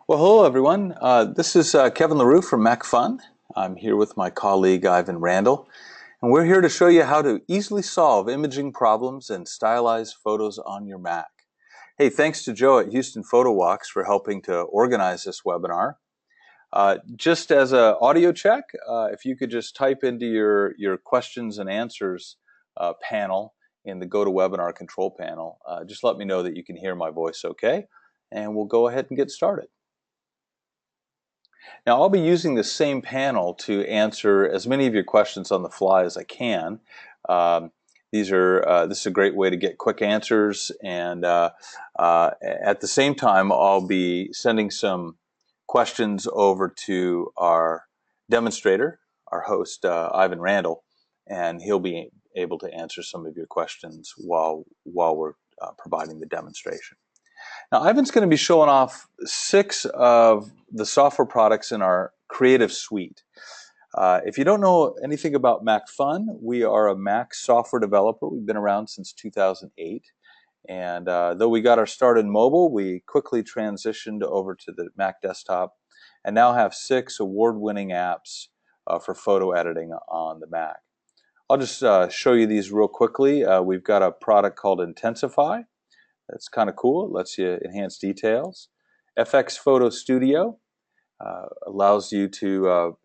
Well, hello everyone. This is Kevin LaRue from Macphun. I'm here with my colleague Ivan Randall, and we're here to show you how to easily solve imaging problems and stylize photos on your Mac. Hey, thanks to Joe at Houston Photo Walks for helping to organize this webinar. Just as an audio check, if you could just type into your questions and answers panel in the GoToWebinar control panel, just let me know that you can hear my voice okay, and we'll go ahead and get started. Now, I'll be using the same panel to answer as many of your questions on the fly as I can. This is a great way to get quick answers, and at the same time, I'll be sending some questions over to our demonstrator, our host, Ivan Randall, and he'll be able to answer some of your questions while we're providing the demonstration. Now, Ivan's going to be showing off 6 of the software products in our Creative Suite. If you don't know anything about Macphun, we are a Mac software developer. We've been around since 2008. And though we got our start in mobile, we quickly transitioned over to the Mac desktop and now have 6 award-winning apps for photo editing on the Mac. I'll just show you these real quickly. We've got a product called Intensify. That's kind of cool. It lets you enhance details. FX Photo Studio allows you to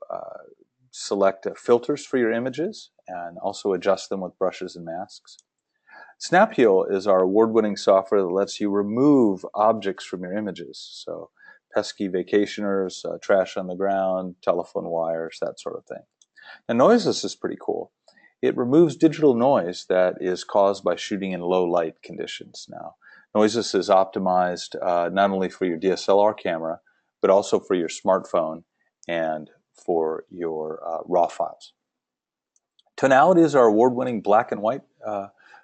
select filters for your images and also adjust them with brushes and masks. Snapheal is our award-winning software that lets you remove objects from your images. So pesky vacationers, trash on the ground, telephone wires, that sort of thing. Now, Noiseless is pretty cool. It removes digital noise that is caused by shooting in low light conditions. Now, Noiseless is optimized not only for your DSLR camera, but also for your smartphone and for your RAW files. Tonality is our award-winning black and white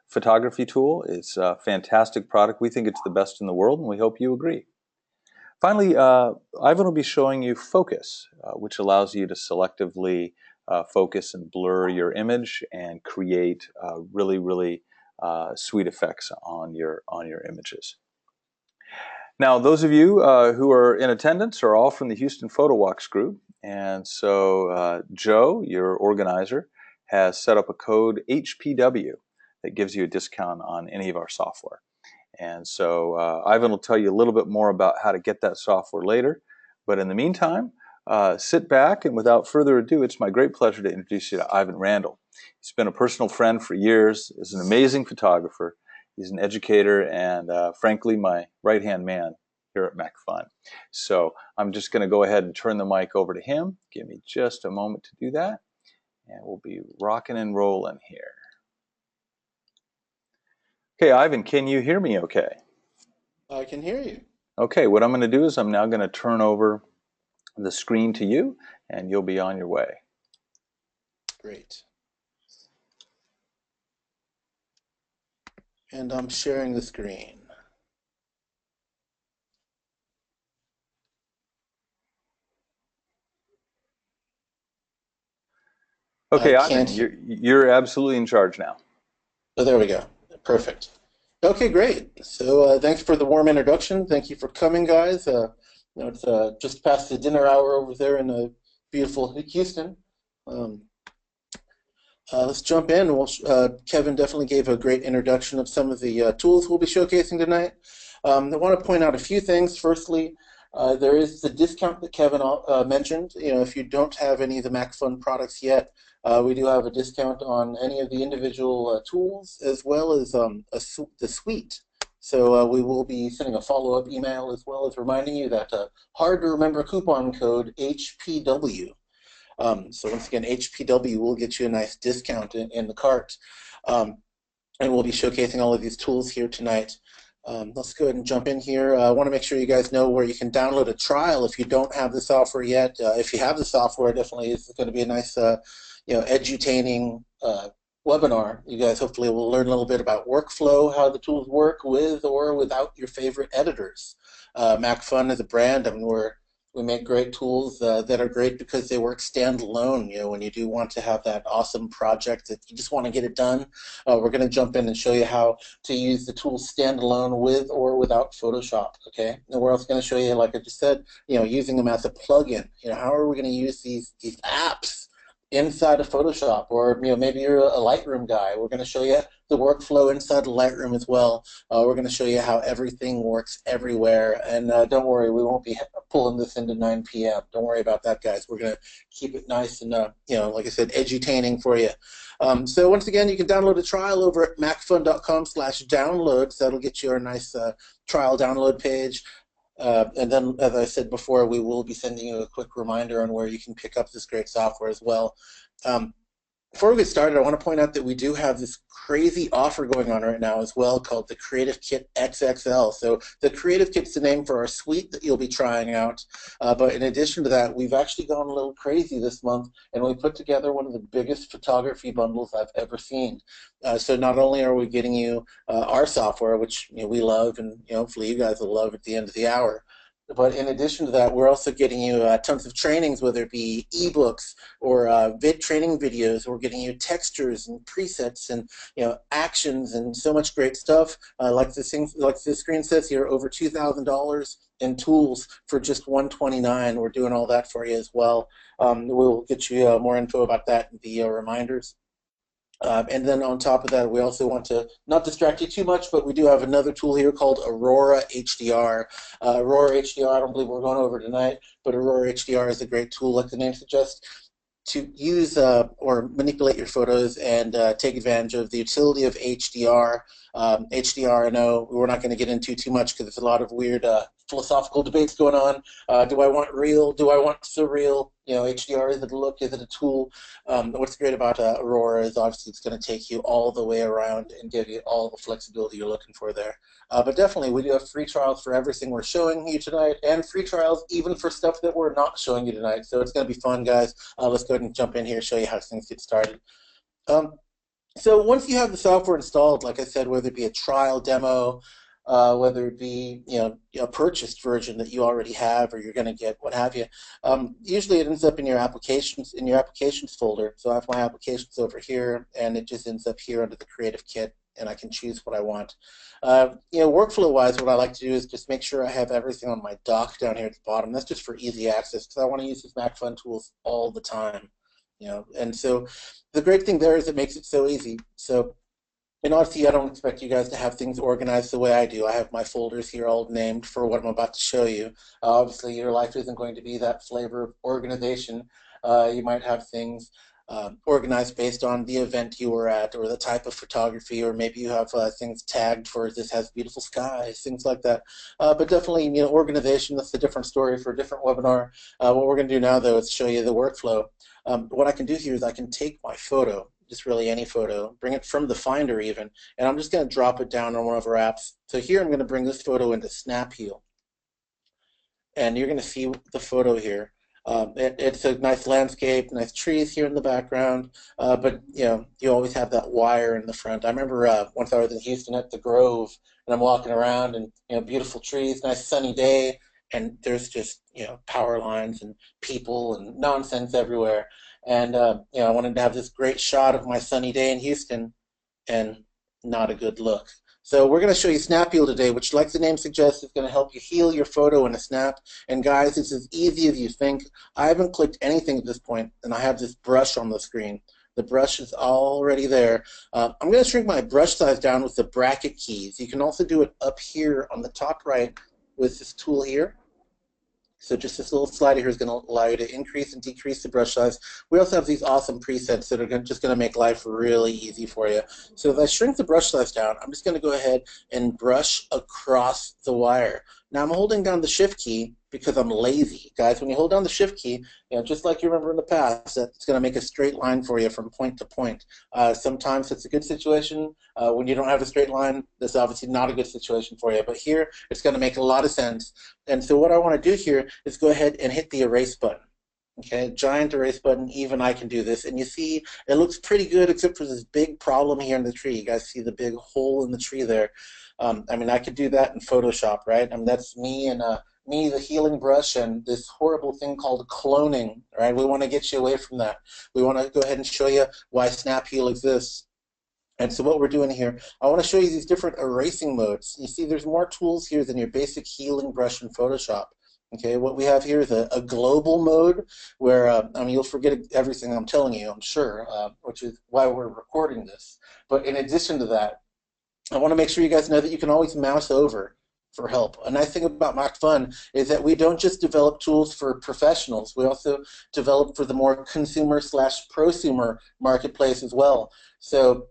photography tool. It's a fantastic product. We think it's the best in the world, and we hope you agree. Finally, Ivan will be showing you Focus, which allows you to selectively focus and blur your image and create really sweet effects on your images. Now, those of you who are in attendance are all from the Houston Photo Walks group, and so Joe, your organizer, has set up a code HPW that gives you a discount on any of our software. And so Ivan will tell you a little bit more about how to get that software later, but in the meantime, sit back, and without further ado, it's my great pleasure to introduce you to Ivan Randall. He's been a personal friend for years, is an amazing photographer, he's an educator, and frankly, my right-hand man here at Macphun. So I'm just going to go ahead and turn the mic over to him. Give me just a moment to do that, and we'll be rocking and rolling here. Okay, Ivan, can you hear me okay? I can hear you. Okay, what I'm going to do is I'm now going to turn over the screen to you, and you'll be on your way. Great. And I'm sharing the screen. Okay, Ivan, you're absolutely in charge now. Oh, there we go. Perfect. Okay, great. So thanks for the warm introduction. Thank you for coming, guys. It's just past the dinner hour over there in beautiful Houston. Let's jump in. Kevin definitely gave a great introduction of some of the tools we'll be showcasing tonight. I want to point out a few things. Firstly, there is the discount that Kevin mentioned. If you don't have any of the Macphun products yet, we do have a discount on any of the individual tools as well as the suite. So we will be sending a follow-up email as well as reminding you that hard to remember coupon code HPW. So once again, HPW will get you a nice discount in the cart. And we'll be showcasing all of these tools here tonight. Let's go ahead and jump in here. I want to make sure you guys know where you can download a trial if you don't have the software yet. If you have the software, definitely it's going to be a nice, edutaining webinar. You guys hopefully will learn a little bit about workflow, how the tools work with or without your favorite editors. Macphun is a brand. I mean, we're We make great tools that are great because they work standalone. You know, when you do want to have that awesome project that you just want to get it done, we're going to jump in and show you how to use the tools standalone with or without Photoshop. Okay, and we're also going to show you, like I just said, you know, using them as a plugin. You know, how are we going to use these apps inside of Photoshop? Or, you know, maybe you're a Lightroom guy. We're going to show you the workflow inside of Lightroom as well. We're going to show you how everything works everywhere. And don't worry, we won't be pulling this into 9 p.m. Don't worry about that, guys. We're going to keep it nice and, you know, like I said, edutaining for you. So once again, you can download a trial over at macphun.com/downloads. That'll get you a nice trial download page. And then, as I said before, we will be sending you a quick reminder on where you can pick up this great software as well. Before we get started, I want to point out that we do have this crazy offer going on right now as well called the Creative Kit XXL. So the Creative Kit's the name for our suite that you'll be trying out. But in addition to that, we've actually gone a little crazy this month, and we put together one of the biggest photography bundles I've ever seen. So not only are we getting you our software, which, you know, we love, and, you know, hopefully you guys will love at the end of the hour, but in addition to that, we're also getting you tons of trainings, whether it be ebooks or training videos. We're getting you textures and presets and, you know, actions and so much great stuff. Like the screen says here, over $2,000 in tools for just $129. We're doing all that for you as well. We'll get you more info about that in the reminders. And then on top of that, we also want to not distract you too much, but we do have another tool here called Aurora HDR. Aurora HDR, I don't believe we're going over tonight, but Aurora HDR is a great tool, like the name suggests, to use or manipulate your photos and take advantage of the utility of HDR. HDR, I know we're not going to get into too much because there's a lot of weird philosophical debates going on. Do I want real? Do I want surreal? You know, HDR, is it a look? Is it a tool? What's great about Aurora is obviously it's going to take you all the way around and give you all the flexibility you're looking for there. But definitely, we do have free trials for everything we're showing you tonight, and free trials even for stuff that we're not showing you tonight. So it's going to be fun, guys. Let's go ahead and jump in here, show you how things get started. So once you have the software installed, like I said, whether it be a trial demo, whether it be, you know, a purchased version that you already have or you're going to get, what have you, usually it ends up in your applications folder. So I have my applications over here, and it just ends up here under the Creative Kit, and I can choose what I want. You know, workflow-wise, what I like to do is just make sure I have everything on my dock down here at the bottom. That's just for easy access because I want to use these Macphun tools all the time. You know, and so the great thing there is it makes it so easy. So, and honestly, I don't expect you guys to have things organized the way I do. I have my folders here all named for what I'm about to show you. Obviously, your life isn't going to be that flavor of organization. You might have things organized based on the event you were at or the type of photography, or maybe you have things tagged for this has beautiful skies, things like that. But definitely, you know, organization, that's a different story for a different webinar. What we're going to do now, though, is show you the workflow. What I can do here is I can take my photo, just really any photo, bring it from the Finder even, and I'm just going to drop it down on one of our apps. So here I'm going to bring this photo into Snapheal, and you're going to see the photo here. It's a nice landscape, nice trees here in the background, but you know, you always have that wire in the front. I remember once I was in Houston at the Grove, and I'm walking around, and, you know, beautiful trees, nice sunny day, and there's just, you know, power lines and people and nonsense everywhere. And you know, I wanted to have this great shot of my sunny day in Houston, and not a good look. So we're going to show you Snapheal today, which, like the name suggests, is going to help you heal your photo in a snap. And guys, it's as easy as you think. I haven't clicked anything at this point, and I have this brush on the screen. The brush is already there. I'm going to shrink my brush size down with the bracket keys. You can also do it up here on the top right with this tool here. So just this little slider here is going to allow you to increase and decrease the brush size. We also have these awesome presets that are just going to make life really easy for you. So if I shrink the brush size down, I'm just going to go ahead and brush across the wire. Now I'm holding down the Shift key because I'm lazy. Guys, when you hold down the Shift key, you know, just like you remember in the past, it's going to make a straight line for you from point to point. Sometimes it's a good situation. When you don't have a straight line, that's obviously not a good situation for you. But here, it's going to make a lot of sense. And so what I want to do here is go ahead and hit the erase button. Okay, giant erase button, even I can do this. And you see, it looks pretty good except for this big problem here in the tree. You guys see the big hole in the tree there. I mean, I could do that in Photoshop, right? I mean, that's me and me, the healing brush, and this horrible thing called cloning, right? We want to get you away from that. We want to go ahead and show you why Snap Heal exists. And so what we're doing here, I want to show you these different erasing modes. You see there's more tools here than your basic healing brush in Photoshop. Okay, what we have here is a global mode where, I mean, you'll forget everything I'm telling you, I'm sure, which is why we're recording this. But in addition to that, I want to make sure you guys know that you can always mouse over for help. A nice thing about Macphun is that we don't just develop tools for professionals, we also develop for the more consumer/prosumer marketplace as well. So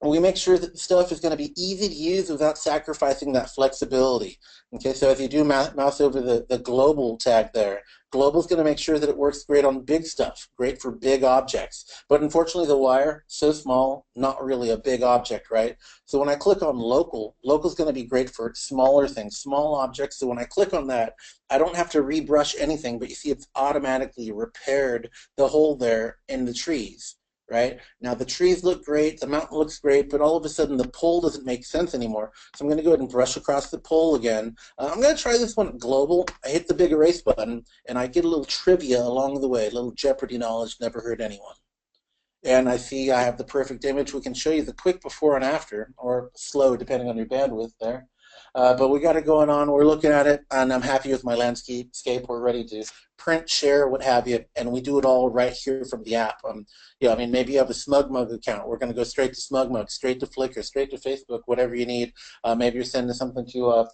we make sure that the stuff is going to be easy to use without sacrificing that flexibility. Okay, so if you do mouse over the global tag there, global is going to make sure that it works great on big stuff, great for big objects. But unfortunately, the wire, so small, not really a big object, right? So when I click on local, local is going to be great for smaller things, small objects. So when I click on that, I don't have to rebrush anything, but you see it's automatically repaired the hole there in the trees. Right? Now the trees look great, the mountain looks great, but all of a sudden the pole doesn't make sense anymore. So I'm going to go ahead and brush across the pole again. I'm going to try this one global. I hit the big erase button, and I get a little trivia along the way, a little Jeopardy knowledge, never hurt anyone. And I see I have the perfect image. We can show you the quick before and after, or slow depending on your bandwidth there. But we got it going on. We're looking at it, and I'm happy with my landscape. We're ready to print, share, what have you, and we do it all right here from the app. I mean, maybe you have a Smugmug account. We're going to go straight to Smugmug, straight to Flickr, straight to Facebook, whatever you need. Maybe you're sending something to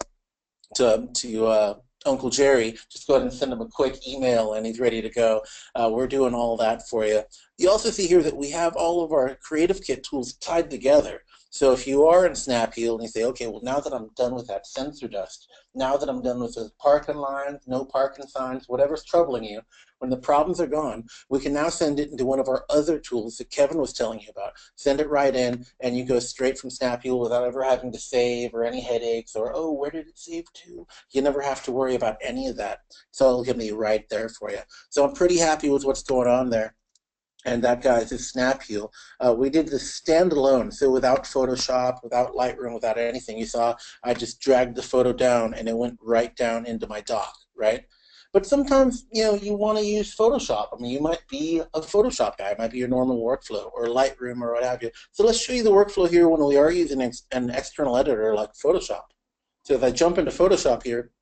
Uncle Jerry. Just go ahead and send him a quick email, and he's ready to go. We're doing all that for you. You also see here that we have all of our Creative Kit tools tied together. So if you are in Snap Heal and you say, okay, well, now that I'm done with that sensor dust, now that I'm done with those parking lines, no parking signs, whatever's troubling you, when the problems are gone, we can now send it into one of our other tools that Kevin was telling you about. Send it right in, and you go straight from Snap Heal without ever having to save or any headaches or, oh, where did it save to? You never have to worry about any of that. So it'll give me right there for you. So I'm pretty happy with what's going on there. And that, guys, is Snap Heal. We did this standalone, so without Photoshop, without Lightroom, without anything. You saw I just dragged the photo down, and it went right down into my dock, right? But sometimes, you want to use Photoshop. I mean, you might be a Photoshop guy. It might be your normal workflow, or Lightroom, or what have you. So let's show you the workflow here when we are using an external editor like Photoshop. So if I jump into Photoshop here,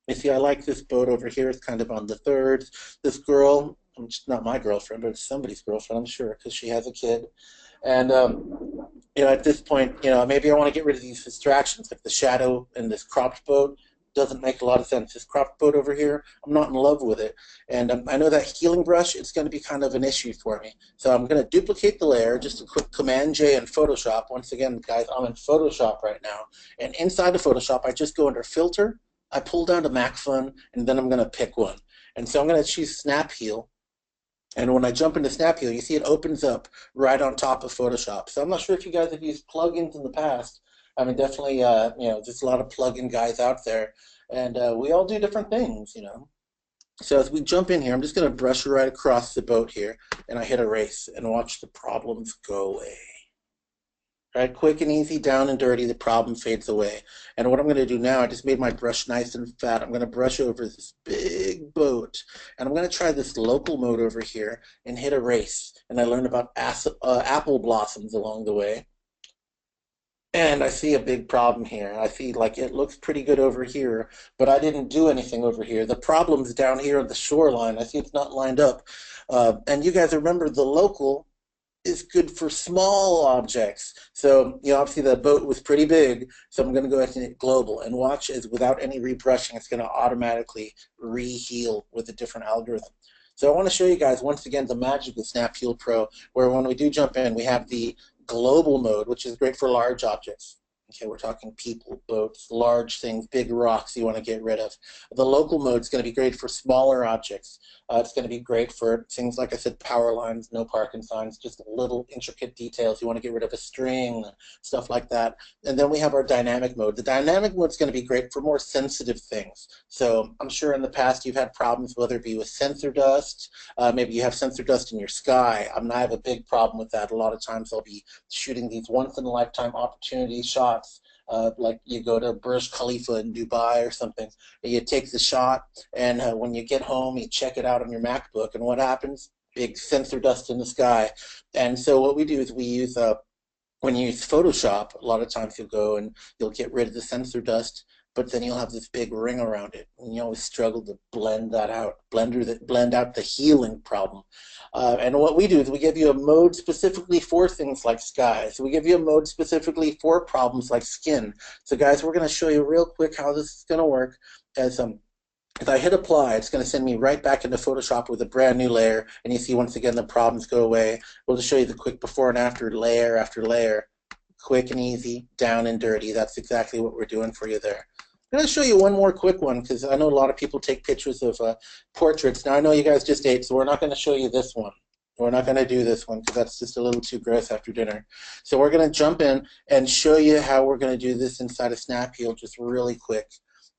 you see I like this boat over here. It's kind of on the thirds. This girl, it's not my girlfriend, but it's somebody's girlfriend, I'm sure, because she has a kid. And at this point, maybe I want to get rid of these distractions, like the shadow and this cropped boat. Doesn't make a lot of sense. This cropped boat over here, I'm not in love with it. And I know that healing brush, it's going to be kind of an issue for me. So I'm going to duplicate the layer, just a quick Command-J in Photoshop. Once again, guys, I'm in Photoshop right now. And inside of Photoshop, I just go under Filter, I pull down to Macphun, and then I'm going to pick one. And so I'm going to choose Snap Heal. And when I jump into Snap Heal, you see it opens up right on top of Photoshop. So I'm not sure if you guys have used plugins in the past. I mean, definitely, there's a lot of plugin guys out there, and we all do different things, So as we jump in here, I'm just going to brush right across the boat here, and I hit erase, and watch the problems go away. Right, quick and easy, down and dirty, the problem fades away. And what I'm going to do now, I just made my brush nice and fat. I'm going to brush over this big boat, and I'm going to try this local mode over here and hit erase. And I learned about apple blossoms along the way. And I see a big problem here. I see like it looks pretty good over here, but I didn't do anything over here. The problem's down here on the shoreline. I see it's not lined up. And you guys remember the local is good for small objects. So, obviously the boat was pretty big, so I'm going to go ahead and hit global, and watch as without any rebrushing, it's going to automatically re-heal with a different algorithm. So I want to show you guys once again the magic of Snap Heal Pro, where when we do jump in, we have the global mode, which is great for large objects. Okay, we're talking people, boats, large things, big rocks you want to get rid of. The local mode is going to be great for smaller objects. It's going to be great for things like I said, power lines, no parking signs, just little intricate details. You want to get rid of a string, stuff like that. And then we have our dynamic mode. The dynamic mode is going to be great for more sensitive things. So I'm sure in the past you've had problems, whether it be with sensor dust, maybe you have sensor dust in your sky. I have a big problem with that. A lot of times I'll be shooting these once-in-a-lifetime opportunity shots like you go to Burj Khalifa in Dubai or something, and you take the shot, and when you get home, you check it out on your MacBook, and what happens? Big sensor dust in the sky. And so what we do is we use when you use Photoshop, a lot of times you'll go and you'll get rid of the sensor dust, but then you'll have this big ring around it, and you always struggle to blend that out, blend out the healing problem. And what we do is we give you a mode specifically for things like sky. So we give you a mode specifically for problems like skin. So guys, we're going to show you real quick how this is going to work. As if I hit apply, it's going to send me right back into Photoshop with a brand new layer, and you see once again the problems go away. We'll just show you the quick before and after, layer after layer, quick and easy, down and dirty. That's exactly what we're doing for you there. I'm going to show you one more quick one because I know a lot of people take pictures of portraits. Now I know you guys just ate, so we're not going to show you this one. We're not going to do this one because that's just a little too gross after dinner. So we're going to jump in and show you how we're going to do this inside of Snap-Heal just really quick.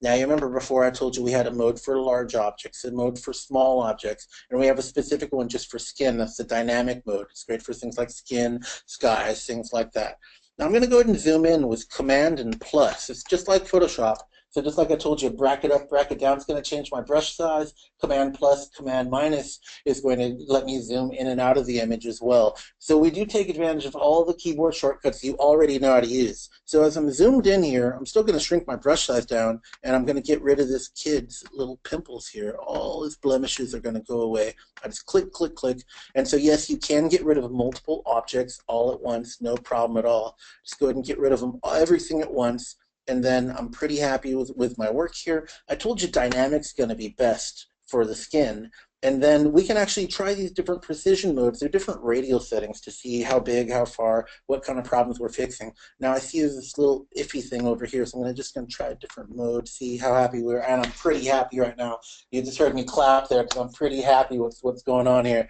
Now, you remember before I told you we had a mode for large objects, a mode for small objects, and we have a specific one just for skin. That's the dynamic mode. It's great for things like skin, skies, things like that. Now, I'm going to go ahead and zoom in with Command and plus. It's just like Photoshop. So just like I told you, bracket up, bracket down is going to change my brush size. Command plus, Command minus is going to let me zoom in and out of the image as well. So we do take advantage of all the keyboard shortcuts you already know how to use. So as I'm zoomed in here, I'm still going to shrink my brush size down, and I'm going to get rid of this kid's little pimples here. All his blemishes are going to go away. I just click, click, click. And so yes, you can get rid of multiple objects all at once, no problem at all. Just go ahead and get rid of them, everything at once. And then I'm pretty happy with my work here. I told you dynamic's going to be best for the skin. And then we can actually try these different precision modes. They're different radial settings to see how big, how far, what kind of problems we're fixing. Now I see there's this little iffy thing over here, so I'm just going to try a different mode, see how happy we're, and I'm pretty happy right now. You just heard me clap there because I'm pretty happy with what's going on here.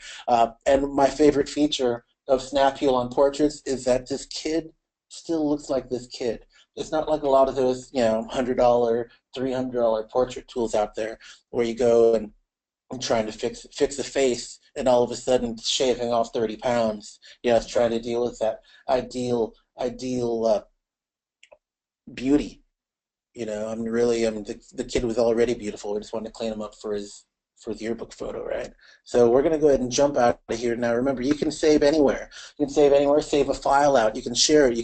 And my favorite feature of Snap-Heal on portraits is that this kid still looks like this kid. It's not like a lot of those, $100, $300 portrait tools out there where you go and trying to fix a face and all of a sudden shaving off 30 pounds. It's trying to deal with that ideal beauty. The kid was already beautiful. We just wanted to clean him up for the yearbook photo, right? So we're going to go ahead and jump out of here. Now remember, you can save anywhere. You can save anywhere, save a file out. You can share it. You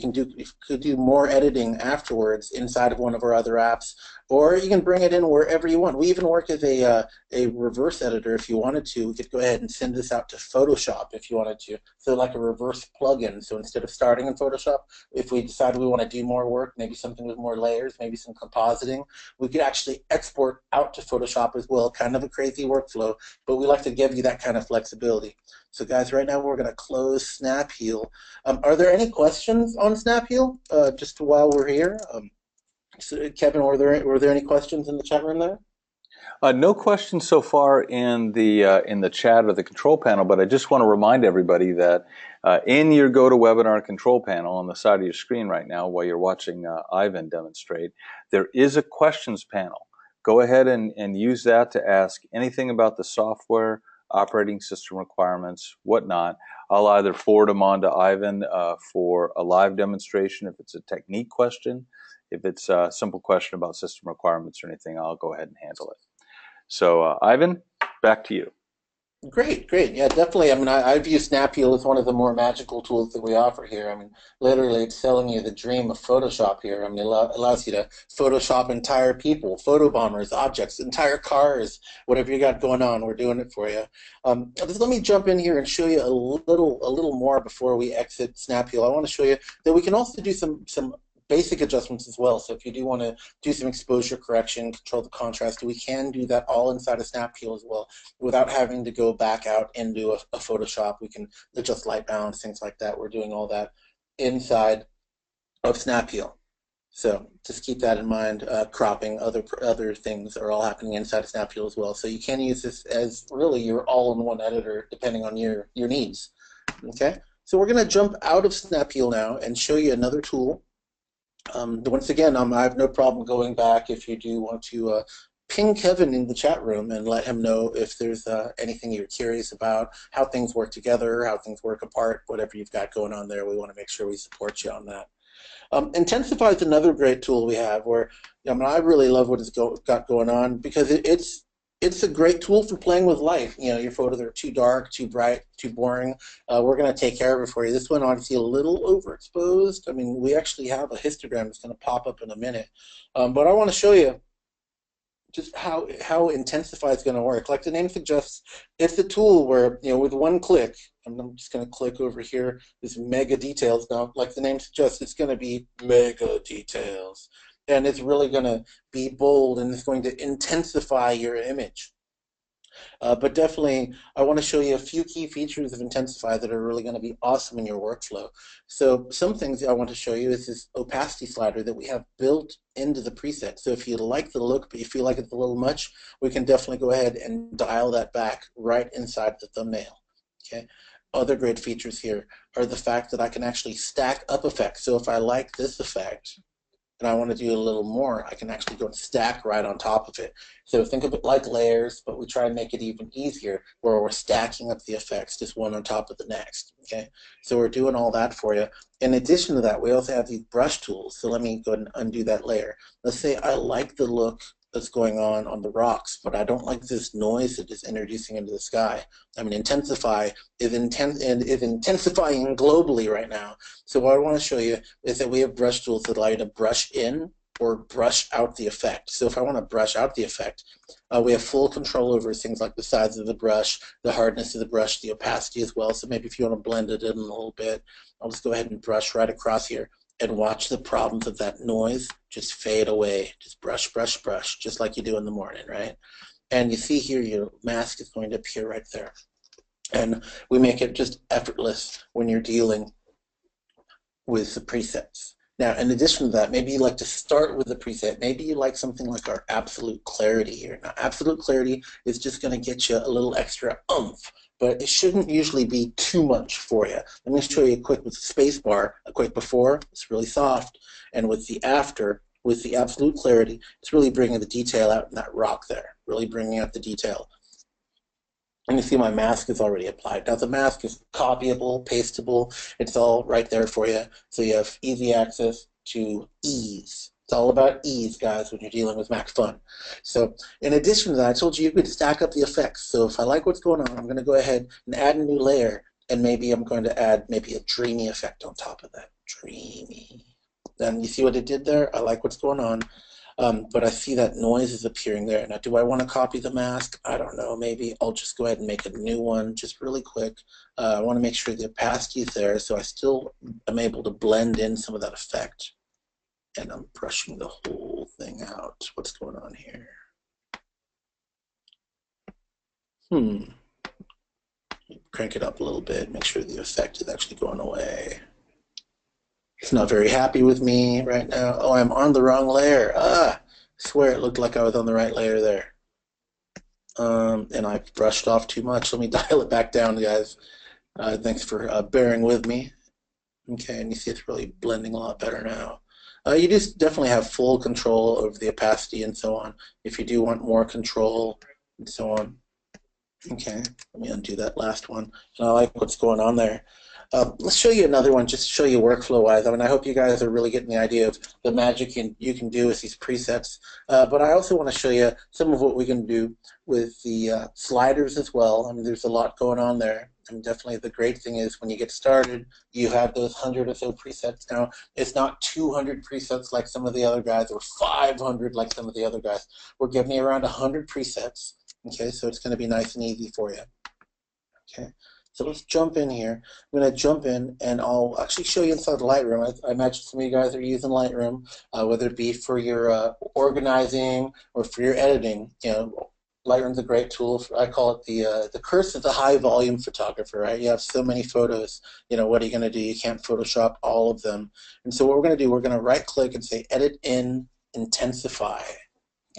could do more editing afterwards inside of one of our other apps, or you can bring it in wherever you want. We even work as a reverse editor if you wanted to. We could go ahead and send this out to Photoshop if you wanted to. So like a reverse plugin. So instead of starting in Photoshop, if we decide we want to do more work, maybe something with more layers, maybe some compositing, we could actually export out to Photoshop as well. Kind of a crazy workflow, but we like to give you that kind of flexibility. So guys, right now we're going to close Snap-Heal. Are there any questions on Snap-Heal just while we're here? So Kevin, were there any questions in the chat room there? No questions so far in the chat or the control panel, but I just want to remind everybody that in your GoToWebinar control panel on the side of your screen right now, while you're watching Ivan demonstrate, there is a questions panel. Go ahead and use that to ask anything about the software, operating system requirements, whatnot. I'll either forward them on to Ivan for a live demonstration if it's a technique question. If it's a simple question about system requirements or anything, I'll go ahead and handle it. So, Ivan, back to you. Great, great. Yeah, definitely. I mean, I view Snap-Heal as one of the more magical tools that we offer here. I mean, literally, it's selling you the dream of Photoshop here. I mean, it allows you to Photoshop entire people, photo bombers, objects, entire cars, whatever you got going on, we're doing it for you. Just let me jump in here and show you a little more before we exit Snap-Heal. I want to show you that we can also do some basic adjustments as well. So if you do want to do some exposure correction, control the contrast, we can do that all inside of Snap-Heal as well without having to go back out into a Photoshop. We can adjust light balance, things like that. We're doing all that inside of Snap-Heal. So just keep that in mind. Cropping, other things are all happening inside of Snap-Heal as well. So you can use this as really your all-in-one editor depending on your needs. Okay, so we're going to jump out of Snap-Heal now and show you another tool. Once again, I have no problem going back if you do want to ping Kevin in the chat room and let him know if there's anything you're curious about, how things work together, how things work apart, whatever you've got going on there. We want to make sure we support you on that. Intensify is another great tool we have where, I mean, I really love what got going on because it's a great tool for playing with light. You know, your photos are too dark, too bright, too boring. We're going to take care of it for you. This one obviously a little overexposed. I mean, we actually have a histogram that's going to pop up in a minute. But I want to show you just how Intensify is going to work. Like the name suggests, it's a tool where, you know, with one click, I'm just going to click over here, this mega details. Now, like the name suggests, it's going to be mega details. And it's really going to be bold, and it's going to intensify your image. But definitely, I want to show you a few key features of Intensify that are really going to be awesome in your workflow. So some things I want to show you is this opacity slider that we have built into the preset. So if you like the look, but you feel like it's a little much, we can definitely go ahead and dial that back right inside the thumbnail. Okay. Other great features here are the fact that I can actually stack up effects. So if I like this effect, and I want to do a little more, I can actually go and stack right on top of it. So think of it like layers, but we try and make it even easier where we're stacking up the effects just one on top of the next. Okay, so we're doing all that for you. In addition to that, we also have these brush tools. So let me go ahead and undo that layer. Let's say I like the look that's going on the rocks, but I don't like this noise that is introducing into the sky. I mean, Intensify is intensifying globally right now. So what I want to show you is that we have brush tools that allow you to brush in or brush out the effect. So if I want to brush out the effect, we have full control over things like the size of the brush, the hardness of the brush, the opacity as well. So maybe if you want to blend it in a little bit, I'll just go ahead and brush right across here and watch the problems of that noise just fade away. Just brush, brush, brush, just like you do in the morning, right? And you see here your mask is going to appear right there. And we make it just effortless when you're dealing with the presets. Now, in addition to that, maybe you like to start with a preset. Maybe you like something like our Absolute Clarity here. Now, Absolute Clarity is just going to get you a little extra oomph, but it shouldn't usually be too much for you. Let me show you a quick with the space bar. A quick before, it's really soft, and with the after, with the Absolute Clarity, it's really bringing the detail out in that rock there, really bringing out the detail. And you see my mask is already applied. Now the mask is copyable, pastable. It's all right there for you. So you have easy access to ease. It's all about ease, guys, when you're dealing with Macphun. So in addition to that, I told you could stack up the effects. So if I like what's going on, I'm going to go ahead and add a new layer. And maybe I'm going to add maybe a dreamy effect on top of that. Dreamy. Then you see what it did there? I like what's going on. But I see that noise is appearing there. Now, do I want to copy the mask? I don't know. Maybe I'll just go ahead and make a new one just really quick. I want to make sure the opacity is there so I still am able to blend in some of that effect. And I'm brushing the whole thing out. What's going on here? Crank it up a little bit, make sure the effect is actually going away. It's not very happy with me right now. Oh, I'm on the wrong layer. I swear it looked like I was on the right layer there. And I brushed off too much. Let me dial it back down, guys. Thanks for bearing with me. Okay, and you see it's really blending a lot better now. You just definitely have full control over the opacity and so on. If you do want more control and so on. Okay, let me undo that last one. And I like what's going on there. Let's show you another one just to show you workflow-wise. I mean, I hope you guys are really getting the idea of the magic you can do with these presets. But I also want to show you some of what we can do with the sliders as well. I mean, there's a lot going on there. And definitely the great thing is when you get started, you have those 100 or so presets. Now, it's not 200 presets like some of the other guys or 500 like some of the other guys. We're giving you around 100 presets. Okay, so it's going to be nice and easy for you. Okay. So let's jump in here. I'm going to jump in and I'll actually show you inside Lightroom. I imagine some of you guys are using Lightroom, whether it be for your organizing or for your editing. You know, Lightroom's a great tool. I call it the curse of the high volume photographer, right? You have so many photos, you know, what are you going to do? You can't Photoshop all of them. And so what we're going to do, we're going to right click and say Edit in Intensify.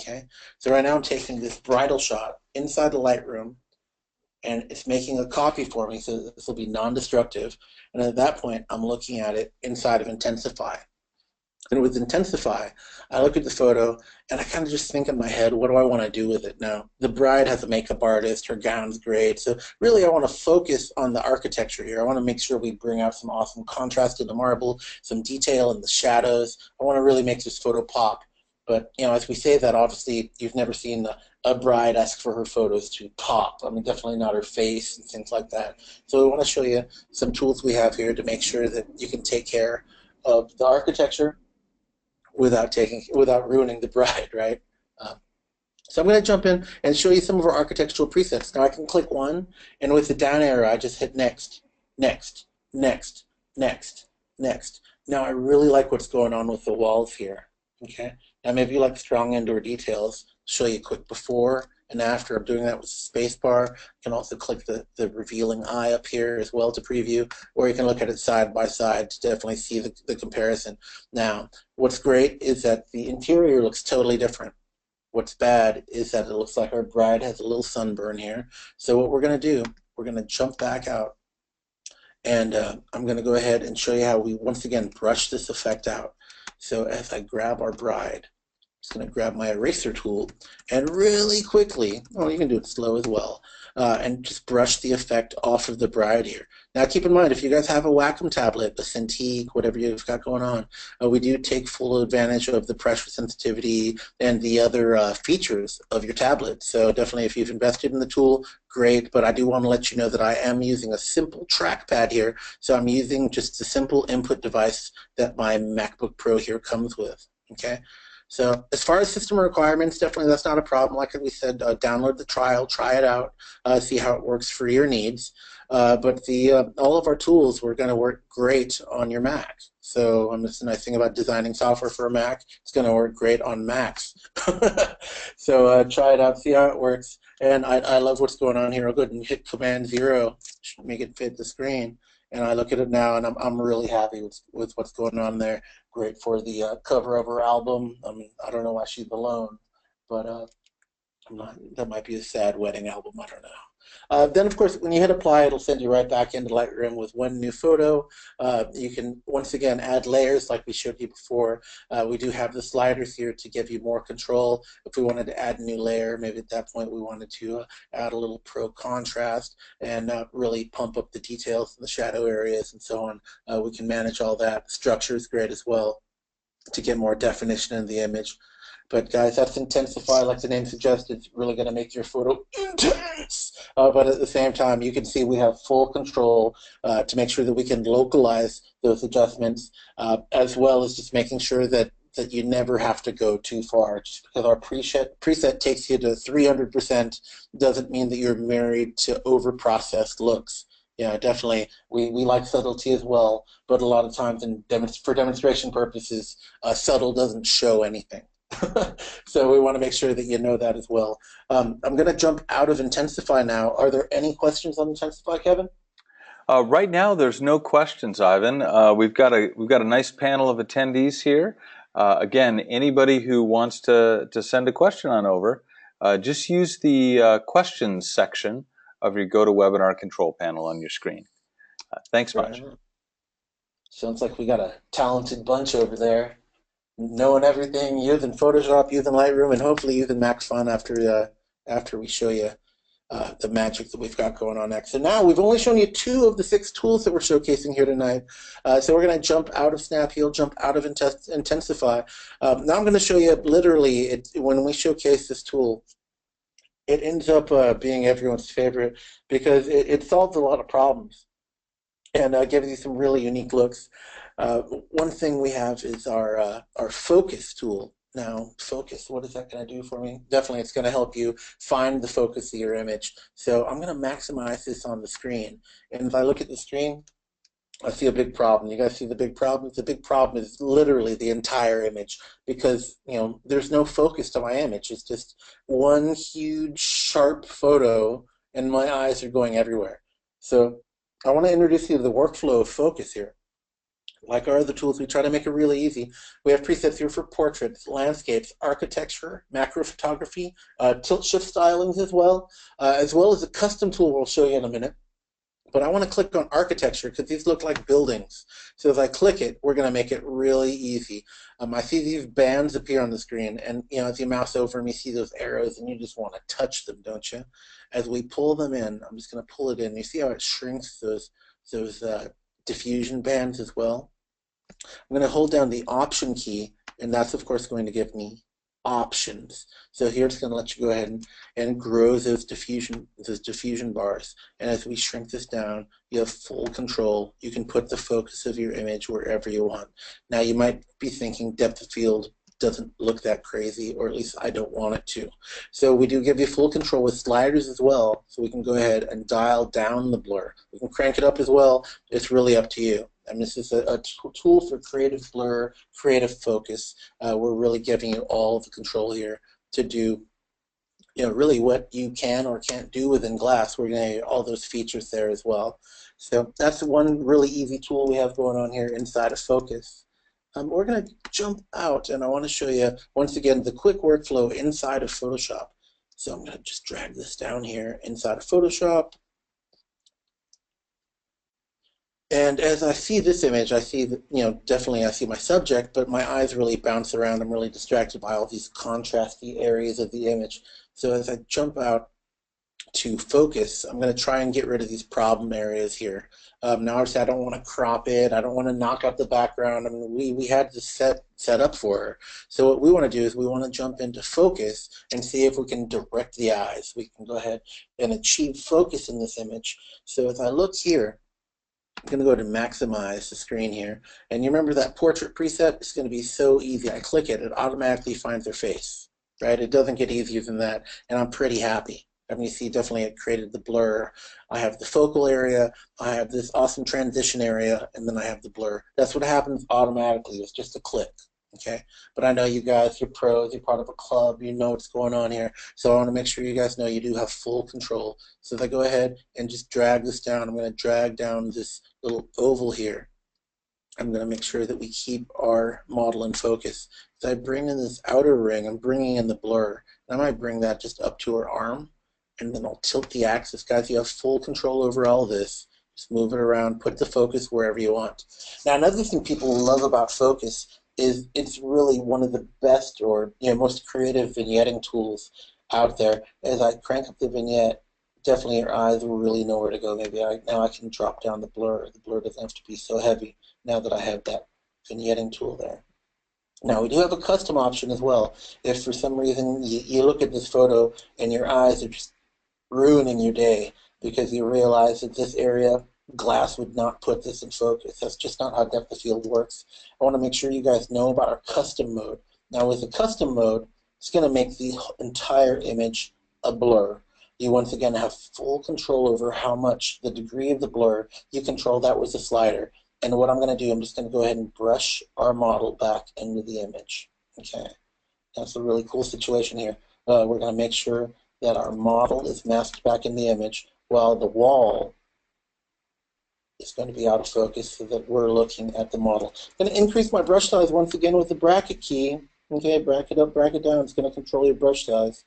Okay, so right now I'm taking this bridal shot inside the Lightroom, and it's making a copy for me, so this will be non-destructive. And at that point, I'm looking at it inside of Intensify. And with Intensify, I look at the photo and I kind of just think in my head, what do I want to do with it now? The bride has a makeup artist, her gown's great. So really I want to focus on the architecture here. I want to make sure we bring out some awesome contrast in the marble, some detail in the shadows. I want to really make this photo pop. But as we say that, obviously you've never seen a bride ask for her photos to pop. I mean, definitely not her face and things like that. So we want to show you some tools we have here to make sure that you can take care of the architecture without ruining the bride, right? Um, so I'm going to jump in and show you some of our architectural presets. Now I can click one, and with the down arrow, I just hit next, next, next, next, next. Now I really like what's going on with the walls here. Okay. Now maybe you like strong indoor details. Show you a quick before and after. I'm doing that with the space bar. You can also click the revealing eye up here as well to preview, or you can look at it side by side to definitely see the comparison. Now, what's great is that the interior looks totally different. What's bad is that it looks like our bride has a little sunburn here. So what we're going to do, we're going to jump back out, and I'm going to go ahead and show you how we once again brush this effect out. So as I grab our bride, just going to grab my eraser tool and really quickly, well, you can do it slow as well, and just brush the effect off of the bride here. Now keep in mind, if you guys have a Wacom tablet, a Cintiq, whatever you've got going on, we do take full advantage of the pressure sensitivity and the other features of your tablet. So definitely if you've invested in the tool, great, but I do want to let you know that I am using a simple trackpad here. So I'm using just the simple input device that my MacBook Pro here comes with, okay? So as far as system requirements, definitely that's not a problem. Like we said, download the trial, try it out, see how it works for your needs. But all of our tools were going to work great on your Mac. So that's the nice thing about designing software for a Mac. It's going to work great on Macs. So try it out, see how it works. And I love what's going on here. I'll go ahead and hit Command-0, make it fit the screen. And I look at it now, and I'm really happy with what's going on there. Great for the cover of her album. I mean, I don't know why she's alone, but that might be a sad wedding album. I don't know. Then, of course, when you hit apply, it'll send you right back into Lightroom with one new photo. You can, once again, add layers like we showed you before. We do have the sliders here to give you more control. If we wanted to add a new layer, maybe at that point we wanted to add a little pro contrast and really pump up the details in the shadow areas and so on. We can manage all that. Structure is great as well to get more definition in the image. But guys, that's Intensify, like the name suggests. It's really going to make your photo intense. But at the same time, you can see we have full control to make sure that we can localize those adjustments, as well as just making sure that you never have to go too far. Just because our preset takes you to 300% doesn't mean that you're married to over-processed looks. Yeah, definitely. We like subtlety as well, but a lot of times for demonstration purposes, subtle doesn't show anything. So we want to make sure that you know that as well. I'm going to jump out of Intensify now. Are there any questions on Intensify, Kevin? Right now, there's no questions, Ivan. We've got a nice panel of attendees here. Again, anybody who wants to send a question on over, just use the questions section of your GoToWebinar control panel on your screen. Thanks much. Right. Sounds like we got a talented bunch over there, knowing everything, using Photoshop, using Lightroom, and hopefully using Macphun after we show you the magic that we've got going on next. So now we've only shown you 2 of the 6 tools that we're showcasing here tonight. So we're going to jump out of Snap Heal, jump out of Intensify. Now I'm going to show you literally when we showcase this tool, it ends up being everyone's favorite because it solves a lot of problems and gives you some really unique looks. One thing we have is our focus tool. Now, focus, what is that going to do for me? Definitely, it's going to help you find the focus of your image. So I'm going to maximize this on the screen. And if I look at the screen, I see a big problem. You guys see the big problem? The big problem is literally the entire image because, there's no focus to my image. It's just one huge, sharp photo, and my eyes are going everywhere. So I want to introduce you to the workflow of focus here. Like our other tools, we try to make it really easy. We have presets here for portraits, landscapes, architecture, macro photography, tilt shift stylings as well as a custom tool we'll show you in a minute. But I want to click on architecture because these look like buildings. So as I click it, we're going to make it really easy. I see these bands appear on the screen, and as you mouse over them, you see those arrows, and you just want to touch them, don't you? As we pull them in, I'm just going to pull it in. You see how it shrinks those diffusion bands as well? I'm going to hold down the Option key, and that's, of course, going to give me options. So here it's going to let you go ahead and grow those diffusion bars. And as we shrink this down, you have full control. You can put the focus of your image wherever you want. Now, you might be thinking depth of field doesn't look that crazy, or at least I don't want it to. So we do give you full control with sliders as well, so we can go ahead and dial down the blur. We can crank it up as well. It's really up to you. And this is a tool for creative blur, creative focus. We're really giving you all the control here to do really what you can or can't do within Glass. We're going to get all those features there as well. So that's one really easy tool we have going on here inside of Focus. We're going to jump out, and I want to show you, once again, the quick workflow inside of Photoshop. So I'm going to just drag this down here inside of Photoshop. And as I see this image, I see that, definitely I see my subject, but my eyes really bounce around. I'm really distracted by all these contrasty areas of the image. So as I jump out to focus, I'm going to try and get rid of these problem areas here. Now, obviously, I don't want to crop it. I don't want to knock out the background. I mean, we had this set up for her. So what we want to do is we want to jump into focus and see if we can direct the eyes. We can go ahead and achieve focus in this image. So as I look here, I'm going to go to maximize the screen here. And you remember that portrait preset? It's going to be so easy. I click it, it automatically finds their face, right? It doesn't get easier than that, and I'm pretty happy. I mean, you see, definitely it created the blur. I have the focal area, I have this awesome transition area, and then I have the blur. That's what happens automatically. It's just a click, okay? But I know you guys, you're pros, you're part of a club, you know what's going on here. So I want to make sure you guys know you do have full control. So if I go ahead and just drag this down, I'm going to drag down this little oval here. I'm going to make sure that we keep our model in focus. So I bring in this outer ring, I'm bringing in the blur. And I might bring that just up to her arm, and then I'll tilt the axis. Guys, you have full control over all this. Just move it around, put the focus wherever you want. Now, another thing people love about focus is it's really one of the best or most creative vignetting tools out there. As I crank up the vignette, definitely your eyes will really know where to go. Maybe now I can drop down the blur. The blur doesn't have to be so heavy now that I have that vignetting tool there. Now, we do have a custom option as well. If for some reason you look at this photo and your eyes are just ruining your day because you realize that this area, Glass would not put this in focus. That's just not how depth of field works. I want to make sure you guys know about our custom mode. Now, with the custom mode, it's going to make the entire image a blur. You once again have full control over how much, the degree of the blur. You control that with the slider. And what I'm going to do, I'm just going to go ahead and brush our model back into the image. Okay, that's a really cool situation here. We're going to make sure that our model is masked back in the image while the wall is going to be out of focus so that we're looking at the model. I'm going to increase my brush size once again with the bracket key. Okay, bracket up, bracket down. It's going to control your brush size.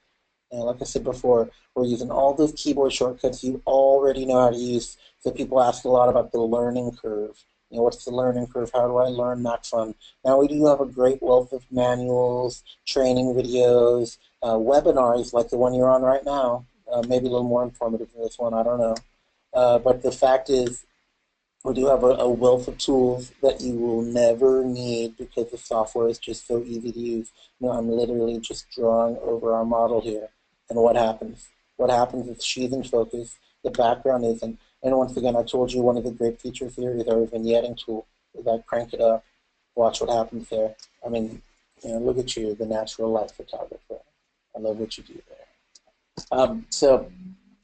And like I said before, we're using all those keyboard shortcuts you already know how to use. So people ask a lot about the learning curve. What's the learning curve? How do I learn Macphun? Now, we do have a great wealth of manuals, training videos, webinars like the one you're on right now. Maybe a little more informative than this one, I don't know. But the fact is, we do have a wealth of tools that you will never need because the software is just so easy to use. I'm literally just drawing over our model here. And what happens? What happens is she's in focus, the background isn't. And once again, I told you one of the great features here is our vignetting tool. As I crank it up, watch what happens there. I mean, look at you, the natural light photographer. I love what you do there. So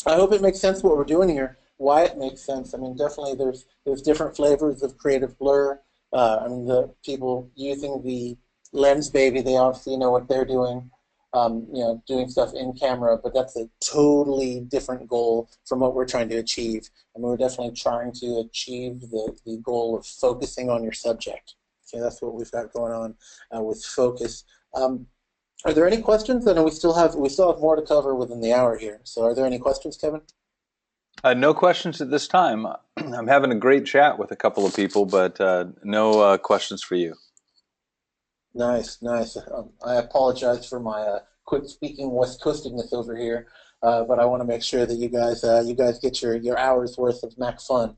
I hope it makes sense what we're doing here, why it makes sense. I mean, definitely there's different flavors of creative blur. I mean, the people using the Lens Baby, they obviously know what they're doing. Doing stuff in camera, but that's a totally different goal from what we're trying to achieve. And we're definitely trying to achieve the goal of focusing on your subject. Okay, that's what we've got going on with focus. Are there any questions? I know we still have more to cover within the hour here. So are there any questions, Kevin? No questions at this time. I'm having a great chat with a couple of people, but no questions for you. Nice, nice. I apologize for my quick speaking West Coastiness over here, but I want to make sure that you guys get your hours worth of Mac fun.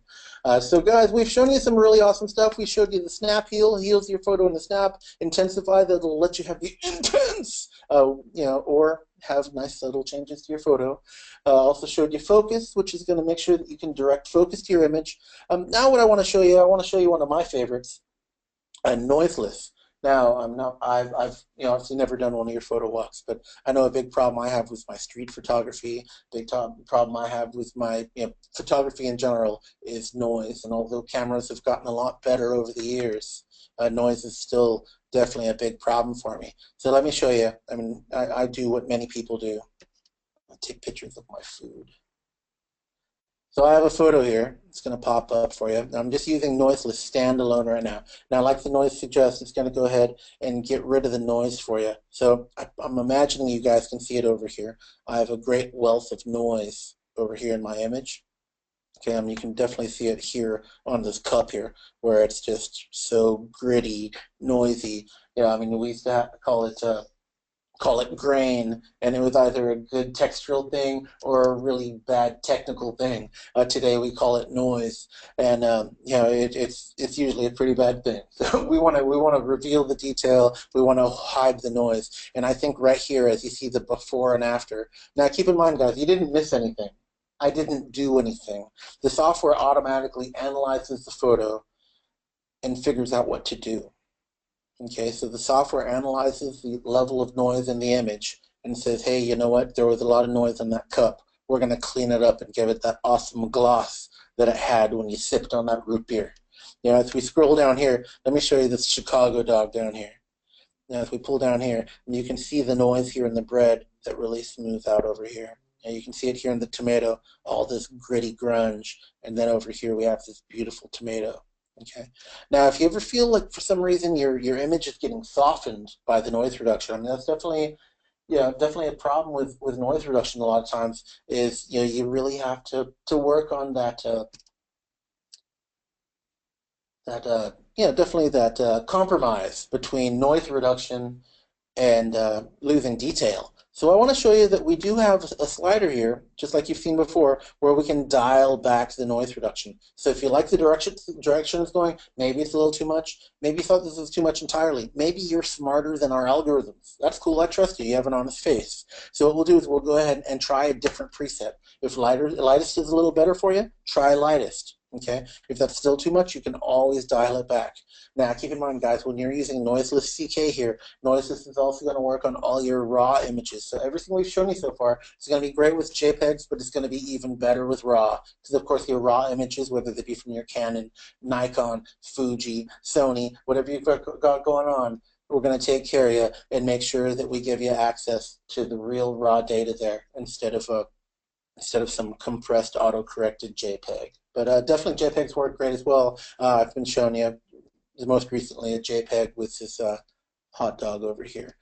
So guys, we've shown you some really awesome stuff. We showed you the snap heal, heals your photo in the snap, intensify that'll let you have the intense, or have nice subtle changes to your photo. Also showed you focus, which is going to make sure that you can direct focus to your image. Now what I want to show you one of my favorites, noiseless. Now, I'm not. I've obviously never done one of your photo walks, but I know a big problem I have with my street photography. Problem I have with my photography in general is noise. And although cameras have gotten a lot better over the years, noise is still definitely a big problem for me. So let me show you. I mean, I do what many people do. I take pictures of my food. So I have a photo here. It's going to pop up for you. I'm just using noiseless standalone right now. Now, like the noise suggests, it's going to go ahead and get rid of the noise for you. So I'm imagining you guys can see it over here. I have a great wealth of noise over here in my image. Okay, you can definitely see it here on this cup here, where it's just so gritty, noisy. I mean, we used to call it grain, and it was either a good textural thing or a really bad technical thing. Today we call it noise, and it's usually a pretty bad thing. So we want to reveal the detail, we want to hide the noise, and I think right here, as you see the before and after. Now keep in mind, guys, you didn't miss anything. I didn't do anything. The software automatically analyzes the photo and figures out what to do. Okay, so the software analyzes the level of noise in the image and says, hey, you know what? There was a lot of noise in that cup. We're going to clean it up and give it that awesome gloss that it had when you sipped on that root beer. As we scroll down here, let me show you this Chicago dog down here. Now, as we pull down here, you can see the noise here in the bread that really smooths out over here. And you can see it here in the tomato, all this gritty grunge. And then over here, we have this beautiful tomato. Okay. Now, if you ever feel like for some reason your image is getting softened by the noise reduction, I mean that's definitely a problem with noise reduction. A lot of times is you really have to work on definitely that compromise between noise reduction and losing detail. So I want to show you that we do have a slider here, just like you've seen before, where we can dial back the noise reduction. So if you like the direction it's going, maybe it's a little too much, maybe you thought this was too much entirely, maybe you're smarter than our algorithms. That's cool, I trust you, you have an honest face. So what we'll do is we'll go ahead and try a different preset. If lightest is a little better for you, try lightest. Okay, if that's still too much, you can always dial it back. Now, keep in mind, guys, when you're using noiseless CK here, noiseless is also going to work on all your raw images. So everything we've shown you so far is going to be great with JPEGs, but it's going to be even better with RAW. Because, of course, your RAW images, whether they be from your Canon, Nikon, Fuji, Sony, whatever you've got going on, we're going to take care of you and make sure that we give you access to the real raw data there instead of some compressed auto-corrected JPEG. But definitely JPEGs work great as well. I've been showing you most recently a JPEG with this hot dog over here.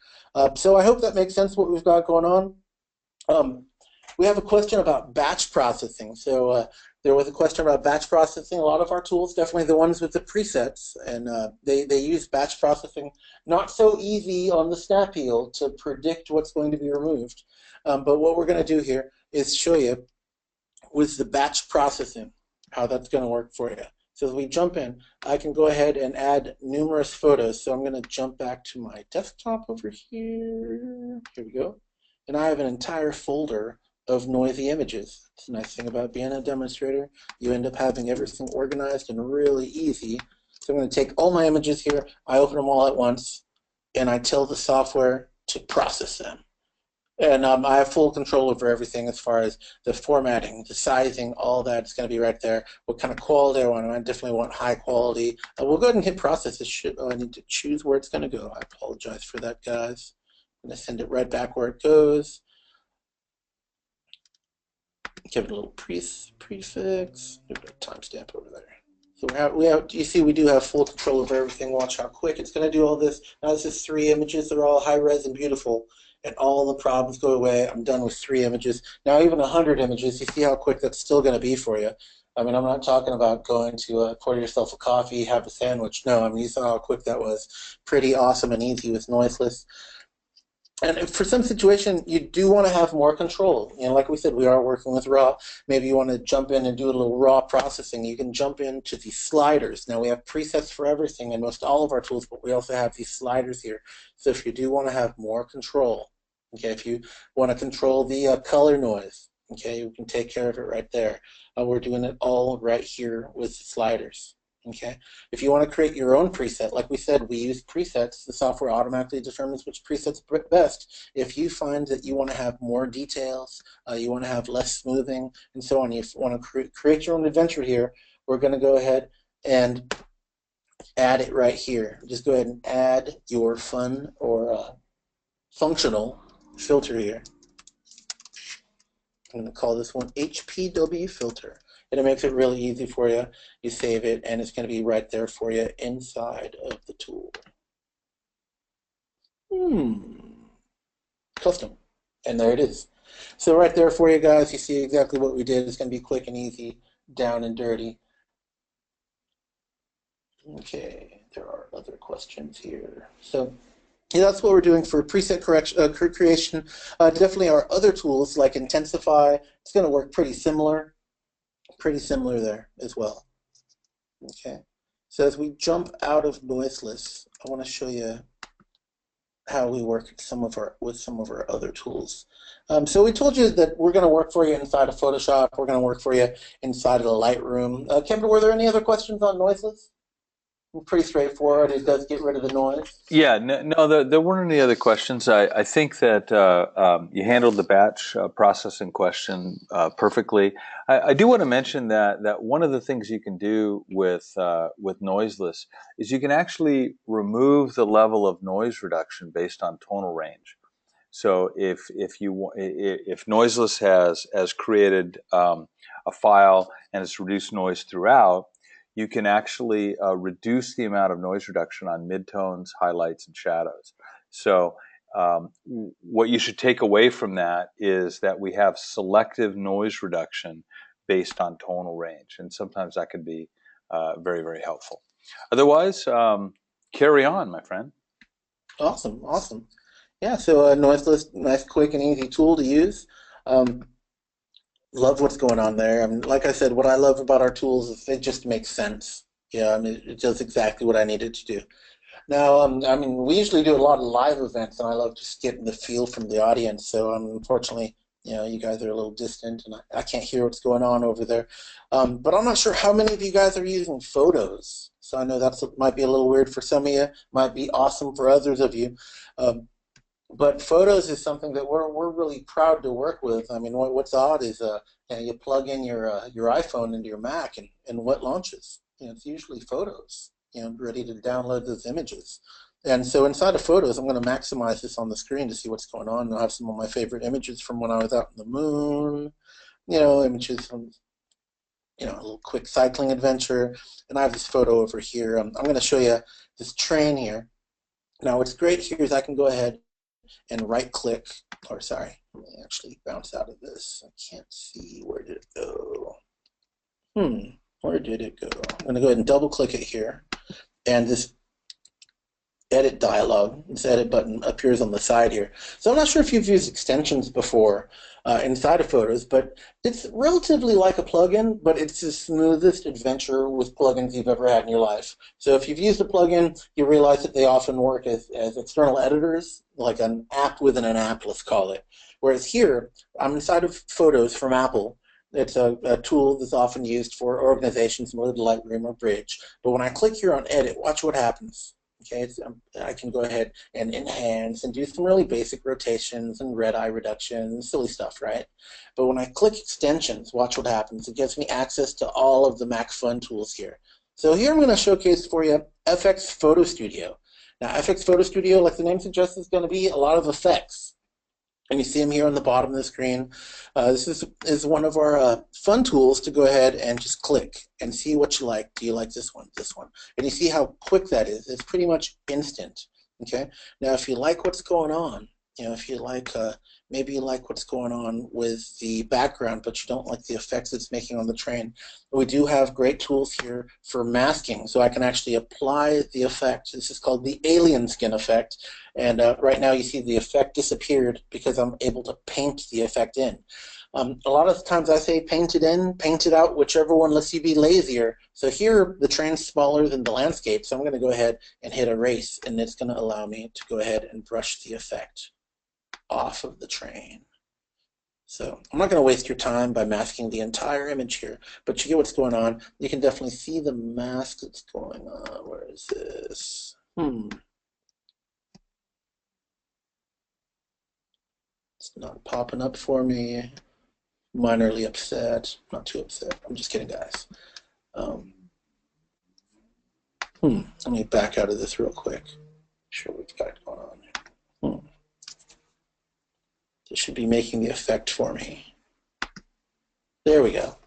So I hope that makes sense what we've got going on. We have a question about batch processing. So there was a question about batch processing. A lot of our tools, definitely the ones with the presets, and they use batch processing. Not so easy on the snap heal to predict what's going to be removed. But what we're going to do here is show you with the batch processing how that's going to work for you. So as we jump in, I can go ahead and add numerous photos. So I'm going to jump back to my desktop over here. Here we go. And I have an entire folder of noisy images. It's the nice thing about being a demonstrator. You end up having everything organized and really easy. So I'm going to take all my images here. I open them all at once, and I tell the software to process them. And I have full control over everything as far as the formatting, the sizing, all that. It's going to be right there. What kind of quality I want. I definitely want high quality. We'll go ahead and hit process. I need to choose where it's going to go. I apologize for that, guys. I'm going to send it right back where it goes. Give it a little prefix. Give it a timestamp over there. So you see we do have full control over everything. Watch how quick it's going to do all this. Now this is 3 images. They're all high res and beautiful. and all the problems go away. I'm done with 3 images. Now even 100 images, you see how quick that's still going to be for you. I mean, I'm not talking about going to pour yourself a coffee, have a sandwich. No, I mean, you saw how quick that was. Pretty awesome and easy with noiseless. And for some situation, you do want to have more control. You know, like we said, we are working with raw. Maybe you want to jump in and do a little raw processing. You can jump into these sliders. Now we have presets for everything in most all of our tools, but we also have these sliders here. So if you do want to have more control, okay, if you want to control the color noise, okay, you can take care of it right there. We're doing it all right here with the sliders. Okay. If you want to create your own preset, like we said, we use presets. The software automatically determines which presets best. If you find that you want to have more details, you want to have less smoothing, and so on, you want to create your own adventure here, we're going to go ahead and add it right here. Just go ahead and add your fun or functional filter here. I'm going to call this one HPW filter. And it makes it really easy for you. You save it, and it's going to be right there for you inside of the tool. Custom. And there it is. So right there for you guys, you see exactly what we did. It's going to be quick and easy, down and dirty. Okay, there are other questions here. So yeah, that's what we're doing for preset creation. Definitely our other tools like Intensify, it's going to work pretty similar there as well. Okay, so as we jump out of noiseless, I want to show you how we work with some of our other tools. So we told you that we're going to work for you inside of Photoshop. We're going to work for you inside of the Lightroom. Kevin, were there any other questions on noiseless? Pretty straightforward. It does get rid of the noise. Yeah, no, there weren't any other questions. I think that you handled the batch processing question perfectly. I do want to mention that one of the things you can do with noiseless is you can actually remove the level of noise reduction based on tonal range. So if noiseless has created a file and it's reduced noise throughout, you can actually reduce the amount of noise reduction on midtones, highlights, and shadows. So what you should take away from that is that we have selective noise reduction based on tonal range, and sometimes that can be very, very helpful. Otherwise, carry on, my friend. Awesome, awesome. Yeah, so noiseless, nice, quick, and easy tool to use. Love what's going on there. I mean, like I said, what I love about our tools is it just makes sense. Yeah, I mean, it does exactly what I needed to do. Now, I mean, we usually do a lot of live events, and I love just getting the feel from the audience. So, unfortunately, you know, you guys are a little distant, and I can't hear what's going on over there. But I'm not sure how many of you guys are using photos. So I know that might be a little weird for some of you, might be awesome for others of you. But photos is something that we're really proud to work with. I mean, what's odd is you plug in your iPhone into your Mac, and what launches? You know, it's usually photos. You know, ready to download those images. And so inside of photos, I'm going to maximize this on the screen to see what's going on. I'll have some of my favorite images from when I was out in the moon. You know, images from a little quick cycling adventure. And I have this photo over here. I'm going to show you this train here. Now, what's great here is I can go ahead and right-click, or sorry, let me actually bounce out of this. I can't see, where did it go? Where did it go? I'm going to go ahead and double-click it here, and this edit dialog, this edit button appears on the side here. So I'm not sure if you've used extensions before inside of Photos, but it's relatively like a plugin, but it's the smoothest adventure with plugins you've ever had in your life. So if you've used a plugin, you realize that they often work as external editors, like an app within an app, let's call it. Whereas here, I'm inside of Photos from Apple. It's a tool that's often used for organizations, similar to Lightroom or Bridge. But when I click here on Edit, watch what happens. Okay, I can go ahead and enhance and do some really basic rotations and red eye reduction, silly stuff, right? But when I click extensions, watch what happens. It gives me access to all of the Macphun tools here. So here I'm going to showcase for you FX Photo Studio. Now, FX Photo Studio, like the name suggests, is going to be a lot of effects. And you see them here on the bottom of the screen. This is one of our fun tools to go ahead and just click and see what you like. Do you like this one, this one? And you see how quick that is. It's pretty much instant. Okay. Now, if you like what's going on, if you like, maybe you like what's going on with the background, but you don't like the effects it's making on the train. We do have great tools here for masking, so I can actually apply the effect. This is called the alien skin effect, and right now you see the effect disappeared because I'm able to paint the effect in. A lot of times I say paint it in, paint it out, whichever one lets you be lazier. So here the train's smaller than the landscape, so I'm going to go ahead and hit erase, and it's going to allow me to go ahead and brush the effect off of the train. So I'm not going to waste your time by masking the entire image here, but you get what's going on. You can definitely see the mask that's going on. Where is this? It's not popping up for me. Minorly upset. Not too upset. I'm just kidding, guys. Let me back out of this real quick. Sure we've got going on here. This should be making the effect for me. There we go.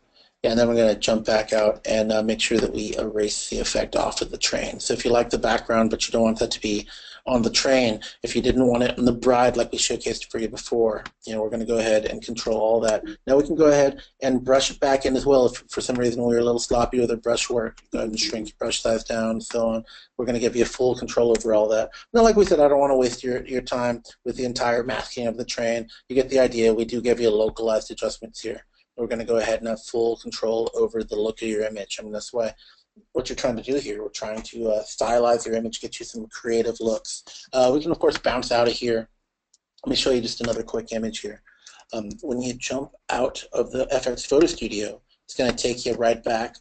Yeah, and then we're going to jump back out and make sure that we erase the effect off of the train. So if you like the background, but you don't want that to be on the train, if you didn't want it on the bride like we showcased for you before, we're going to go ahead and control all that. Now we can go ahead and brush it back in as well. If for some reason we were a little sloppy with our brush work, go ahead and shrink your brush size down and so on. We're going to give you full control over all that. Now, like we said, I don't want to waste your time with the entire masking of the train. You get the idea. We do give you localized adjustments here. We're going to go ahead and have full control over the look of your image. I mean, that's what you're trying to do here. We're trying to stylize your image, get you some creative looks. We can, of course, bounce out of here. Let me show you just another quick image here. When you jump out of the FX Photo Studio, it's going to take you right back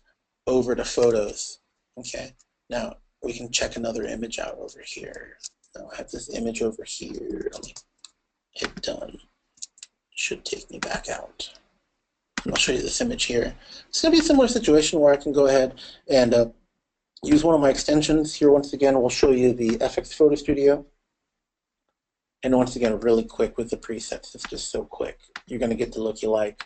over to Photos. Okay. Now, we can check another image out over here. Now, I have this image over here. Let me hit done. Should take me back out. I'll show you this image here. It's going to be a similar situation where I can go ahead and use one of my extensions. Here, once again, we'll show you the FX Photo Studio. And once again, really quick with the presets. It's just so quick. You're going to get the look you like,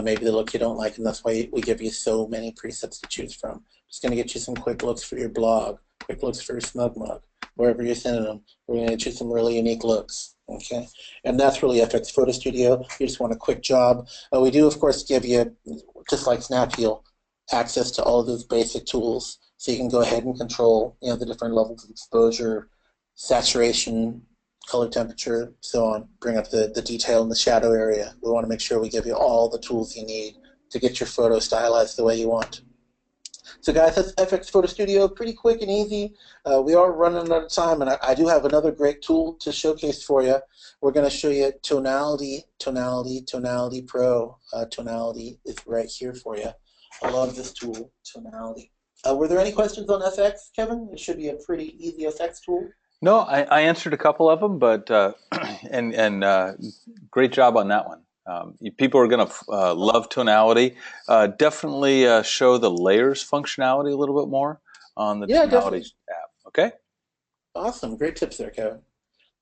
maybe the look you don't like, and that's why we give you so many presets to choose from. Just going to get you some quick looks for your blog, quick looks for your Smugmug, wherever you're sending them. We're going to get you some really unique looks. Okay, and that's really FX Photo Studio. You just want a quick job. We do, of course, give you, just like Snapheal, access to all of those basic tools, so you can go ahead and control, the different levels of exposure, saturation, color temperature, so on. Bring up the detail in the shadow area. We want to make sure we give you all the tools you need to get your photo stylized the way you want. So guys, that's FX Photo Studio, pretty quick and easy. We are running out of time, and I do have another great tool to showcase for you. We're going to show you Tonality Pro. Tonality is right here for you. I love this tool, Tonality. Were there any questions on FX, Kevin? It should be a pretty easy FX tool. No, I answered a couple of them, but great job on that one. People are going to love Tonality. Definitely show the layers functionality a little bit more on the Tonality app. Okay? Awesome. Great tips there, Kevin.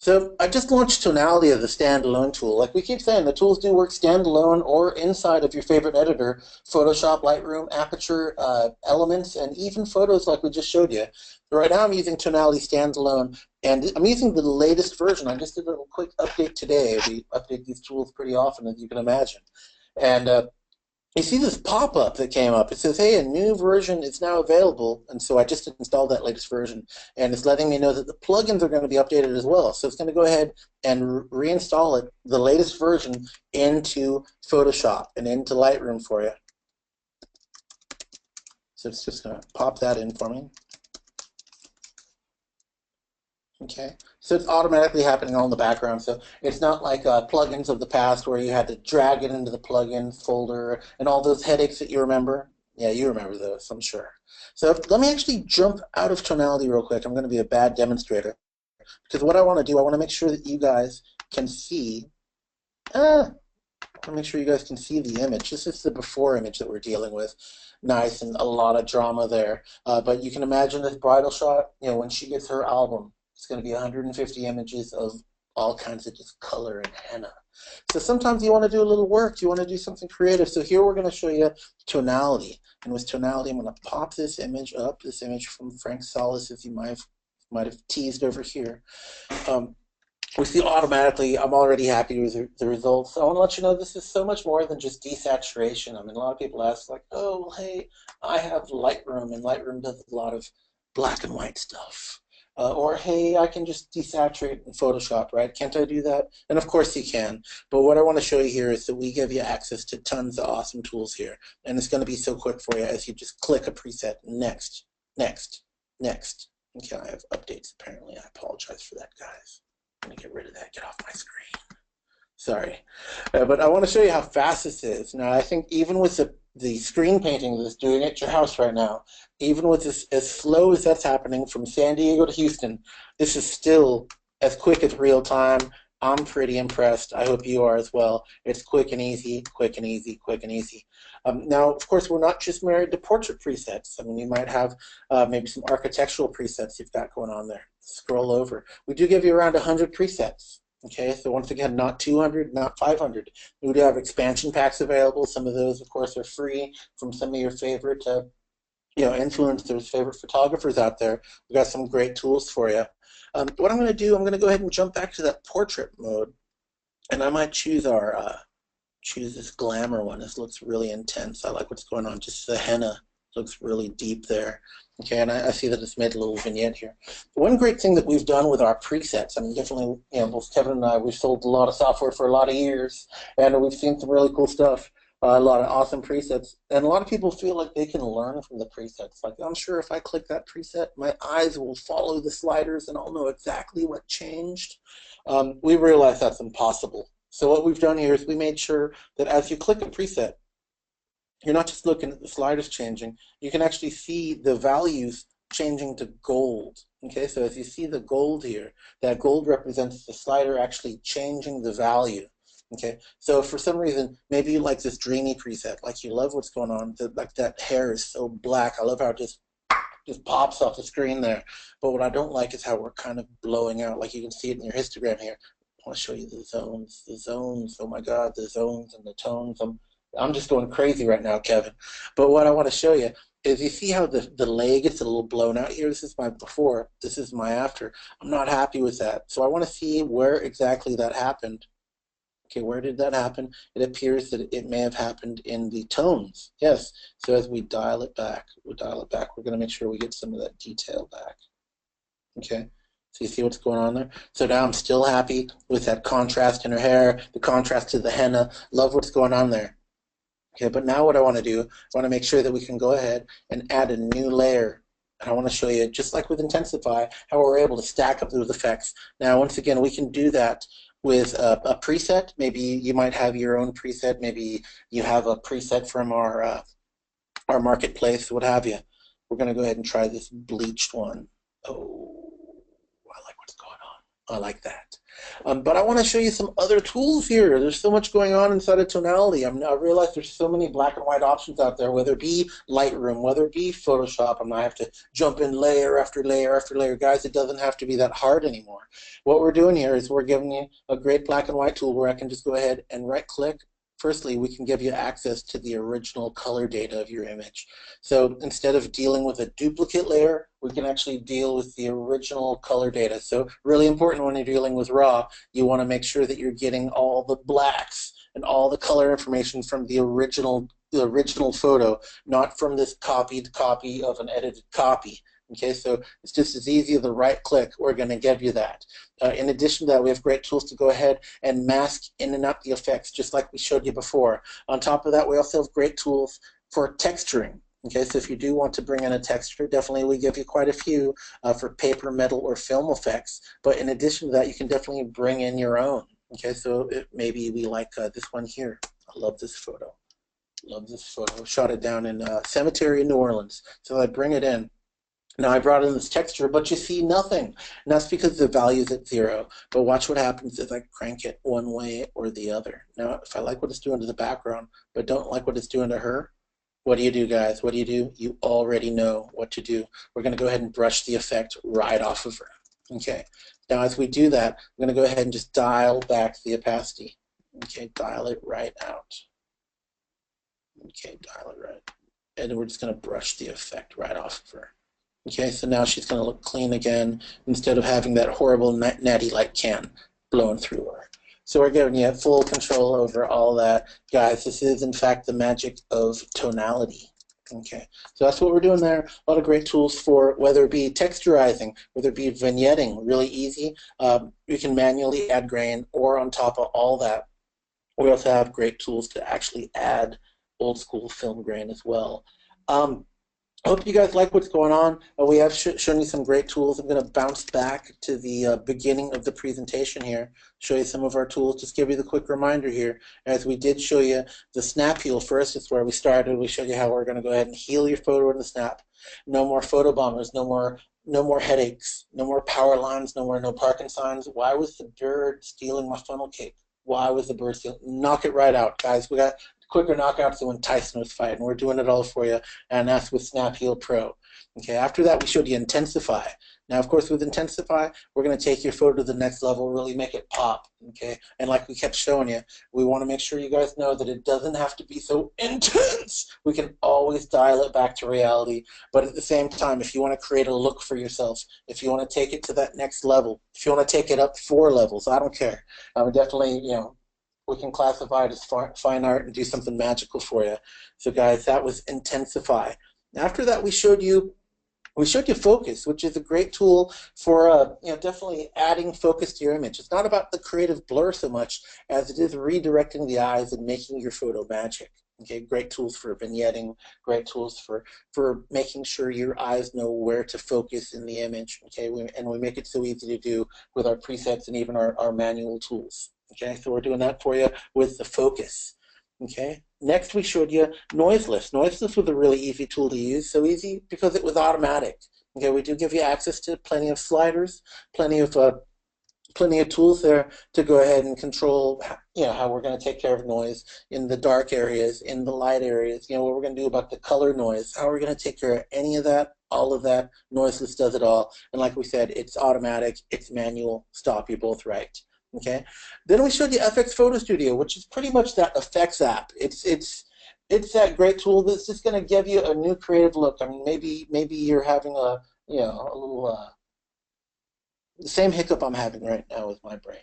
So I just launched Tonality as a standalone tool. Like we keep saying, the tools do work standalone or inside of your favorite editor, Photoshop, Lightroom, Aperture, Elements, and even Photos like we just showed you. Right now I'm using Tonality standalone, and I'm using the latest version. I just did a little quick update today. We update these tools pretty often, as you can imagine. And you see this pop-up that came up. It says, hey, a new version is now available. And so I just installed that latest version. And it's letting me know that the plugins are going to be updated as well. So it's going to go ahead and reinstall it, the latest version, into Photoshop and into Lightroom for you. So it's just going to pop that in for me. Okay, so it's automatically happening all in the background. So it's not like plugins of the past where you had to drag it into the plugin folder and all those headaches that you remember. Yeah, you remember those, I'm sure. So let me actually jump out of Tonality real quick. I'm going to be a bad demonstrator because what I want to do, I want to make sure that you guys can see. I want to make sure you guys can see the image. This is the before image that we're dealing with. Nice and a lot of drama there. But you can imagine this bridal shot. When she gets her album. It's going to be 150 images of all kinds of just color and henna. So sometimes you want to do a little work. You want to do something creative. So here we're going to show you Tonality. And with Tonality, I'm going to pop this image up, this image from Frank Solis, as you might have teased over here. we see automatically, I'm already happy with the results. I want to let you know this is so much more than just desaturation. I mean, a lot of people ask, like, oh, well, hey, I have Lightroom, and Lightroom does a lot of black and white stuff. Or, hey, I can just desaturate in Photoshop, right? Can't I do that? And of course you can. But what I want to show you here is that we give you access to tons of awesome tools here. And it's going to be so quick for you as you just click a preset. Next, next, next. Okay, I have updates apparently. I apologize for that, guys. Let me get rid of that. Get off my screen. Sorry. But I want to show you how fast this is. Now, I think even with the screen painting that's doing at your house right now, even with this, as slow as that's happening from San Diego to Houston, this is still as quick as real time. I'm pretty impressed. I hope you are as well. It's quick and easy, quick and easy, quick and easy. Now, of course, we're not just married to portrait presets. I mean, you might have maybe some architectural presets you've got going on there. Scroll over. We do give you around 100 presets. Okay, so once again, not 200, not 500. We do have expansion packs available. Some of those, of course, are free from some of your favorite, influencers, favorite photographers out there. We've got some great tools for you. What I'm going to do, I'm going to go ahead and jump back to that portrait mode, and I might choose choose this glamour one. This looks really intense. I like what's going on. Just the henna looks really deep there. Okay, and I see that it's made a little vignette here. One great thing that we've done with our presets, I mean, definitely, both Kevin and I, we've sold a lot of software for a lot of years, and we've seen some really cool stuff, a lot of awesome presets, and a lot of people feel like they can learn from the presets. Like, I'm sure if I click that preset, my eyes will follow the sliders and I'll know exactly what changed. We realize that's impossible. So what we've done here is we made sure that as you click a preset, you're not just looking at the sliders changing, you can actually see the values changing to gold. Okay, so as you see the gold here, that gold represents the slider actually changing the value. Okay, so for some reason, maybe you like this dreamy preset, like you love what's going on, like that hair is so black. I love how it just pops off the screen there. But what I don't like is how we're kind of blowing out, like you can see it in your histogram here. I want to show you the zones, oh my God, the zones and the tones. I'm just going crazy right now, Kevin. But what I want to show you is you see how the leg gets a little blown out here? This is my before, this is my after. I'm not happy with that. So I want to see where exactly that happened. Okay, where did that happen? It appears that it may have happened in the tones. Yes, so as we dial it back, we're going to make sure we get some of that detail back. Okay, so you see what's going on there? So now I'm still happy with that contrast in her hair, the contrast to the henna. Love what's going on there. Okay, but now what I want to do, I want to make sure that we can go ahead and add a new layer. And I want to show you, just like with Intensify, how we're able to stack up those effects. Now, once again, we can do that with a preset. Maybe you might have your own preset. Maybe you have a preset from our marketplace, what have you. We're going to go ahead and try this bleached one. Oh, I like what's going on. I like that. But I want to show you some other tools here. There's so much going on inside of Tonality. I realize there's so many black and white options out there, whether it be Lightroom, whether it be Photoshop. I have to jump in layer after layer after layer. Guys, it doesn't have to be that hard anymore. What we're doing here is we're giving you a great black and white tool where I can just go ahead and right-click. Firstly, we can give you access to the original color data of your image. So instead of dealing with a duplicate layer, we can actually deal with the original color data. So really important when you're dealing with RAW, you want to make sure that you're getting all the blacks and all the color information from the original photo, not from this copied copy of an edited copy. Okay, so it's just as easy as a right click. We're going to give you that. In addition to that, we have great tools to go ahead and mask in and out the effects, just like we showed you before. On top of that, we also have great tools for texturing. Okay, so if you do want to bring in a texture, definitely we give you quite a few for paper, metal, or film effects. But in addition to that, you can definitely bring in your own. Okay, so maybe we like this one here. I love this photo. Love this photo. Shot it down in a cemetery in New Orleans. So I bring it in. Now I brought in this texture, but you see nothing. And that's because the value is at 0. But watch what happens if I crank it one way or the other. Now, if I like what it's doing to the background, but don't like what it's doing to her, what do you do, guys? What do? You already know what to do. We're going to go ahead and brush the effect right off of her. Okay. Now, as we do that, I'm going to go ahead and just dial back the opacity. Okay, dial it right out. Okay, dial it right. And we're just going to brush the effect right off of her. Okay, so now she's going to look clean again instead of having that horrible natty like can. blown through her. So we're giving you full control over all that. Guys, this is in fact the magic of tonality. Okay, so that's what we're doing there. A lot of great tools for whether it be texturizing, whether it be vignetting, really easy. You can manually add grain or on top of all that. We also have great tools to actually add old school film grain as well. I hope you guys like what's going on. We have shown you some great tools. I'm going to bounce back to the beginning of the presentation here, show you some of our tools. Just give you the quick reminder here, as we did show you the snap heal first. It's where we started. We showed you how we're going to go ahead and heal your photo in the snap. No more photo bombers, no more headaches, no more power lines, no parking signs. Why was the bird stealing my funnel cake? Why was the bird stealing? Knock it right out, guys. We got quicker knockouts than when Tyson was fighting. We're doing it all for you, and that's with Snap Heal Pro. Okay, after that, we showed you Intensify. Now, of course, with Intensify, we're going to take your photo to the next level, really make it pop, okay? And like we kept showing you, we want to make sure you guys know that it doesn't have to be so intense. We can always dial it back to reality, but at the same time, if you want to create a look for yourself, if you want to take it to that next level, if you want to take it up 4 levels, I don't care. Definitely, we can classify it as fine art and do something magical for you. So guys, that was Intensify. After that, we showed you Focus, which is a great tool for definitely adding focus to your image. It's not about the creative blur so much as it is redirecting the eyes and making your photo magic. Okay, great tools for vignetting, great tools for making sure your eyes know where to focus in the image. Okay, and we make it so easy to do with our presets and even our manual tools. Okay, so we're doing that for you with the Focus. Okay, next we showed you Noiseless. Noiseless was a really easy tool to use, so easy because it was automatic. Okay, we do give you access to plenty of sliders, plenty of tools there to go ahead and control how we're going to take care of noise in the dark areas, in the light areas, what we're going to do about the color noise, how we're going to take care of any of that, all of that. Noiseless does it all, and like we said, it's automatic, it's manual, stop you both right. Okay, then we showed you FX Photo Studio, which is pretty much that effects app. It's that great tool that's just going to give you a new creative look. I mean, maybe you're having a little the same hiccup I'm having right now with my brain,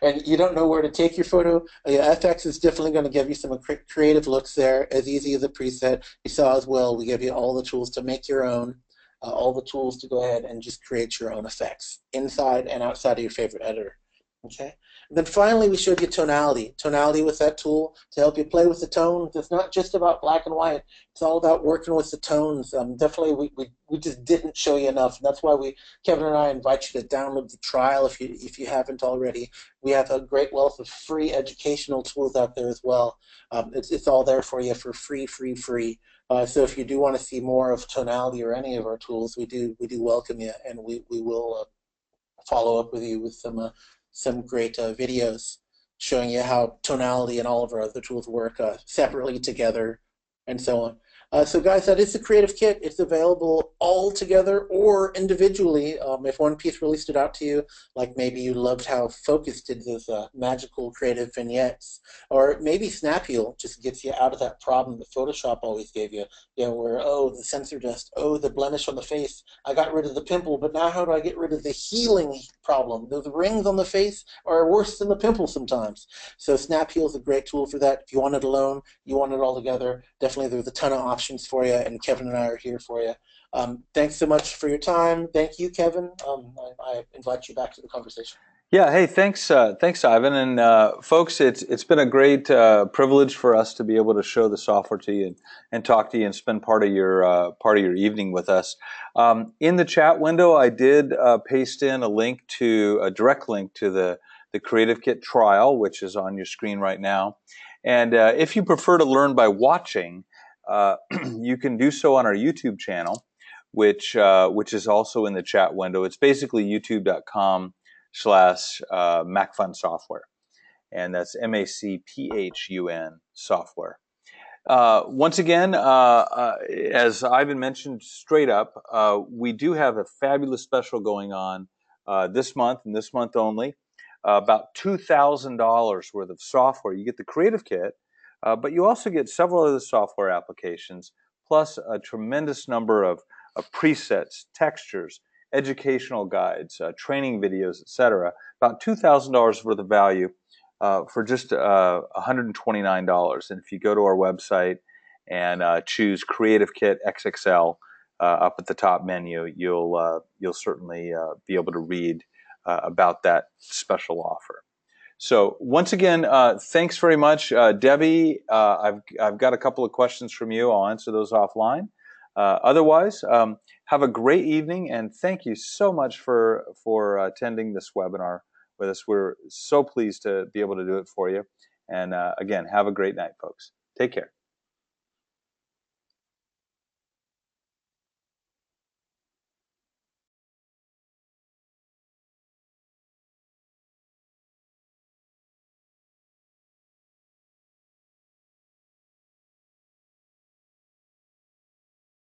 and you don't know where to take your photo. FX is definitely going to give you some creative looks there, as easy as a preset. You saw as well, we give you all the tools to make your own, all the tools to go ahead and just create your own effects inside and outside of your favorite editor. Okay. And then finally, we showed you Tonality. Tonality with that tool to help you play with the tones. It's not just about black and white. It's all about working with the tones. Definitely, we just didn't show you enough. And that's why Kevin and I invite you to download the trial if you haven't already. We have a great wealth of free educational tools out there as well. It's all there for you for free. So if you do want to see more of Tonality or any of our tools, we do welcome you, and we will follow up with you with some great videos showing you how Tonality and all of our other tools work separately, together, and so on. So guys, that is the Creative Kit. It's available all together or individually. If one piece really stood out to you, like maybe you loved how Focus did those magical creative vignettes, or maybe Snap Heal just gets you out of that problem that Photoshop always gave you, where, oh, the sensor dust, oh, the blemish on the face, I got rid of the pimple, but now how do I get rid of the healing problem? The rings on the face are worse than the pimple sometimes. So Snap Heal is a great tool for that. If you want it alone, you want it all together, definitely there's a ton of options for you, and Kevin and I are here for you. Thanks so much for your time. Thank you, Kevin. I invite you back to the conversation. Yeah, hey, thanks, Ivan, and folks, it's been a great privilege for us to be able to show the software to you and talk to you and spend part of your evening with us. In the chat window, I did paste in a direct link to the Creative Kit trial, which is on your screen right now. And if you prefer to learn by watching, you can do so on our YouTube channel, which is also in the chat window. It's basically youtube.com/Macphun software, and that's MACPHUN software. Once again, as Ivan mentioned straight up, we do have a fabulous special going on this month and this month only. About $2,000 worth of software. You get the Creative Kit, but you also get several other software applications, plus a tremendous number of presets, textures, educational guides, training videos, etc. About $2,000 worth of value for just $129. And if you go to our website and choose Creative Kit XXL up at the top menu, you'll certainly be able to read about that special offer. So once again, thanks very much, Debbie. I've got a couple of questions from you. I'll answer those offline. Otherwise, have a great evening, and thank you so much for attending this webinar with us. We're so pleased to be able to do it for you. And again, have a great night, folks. Take care.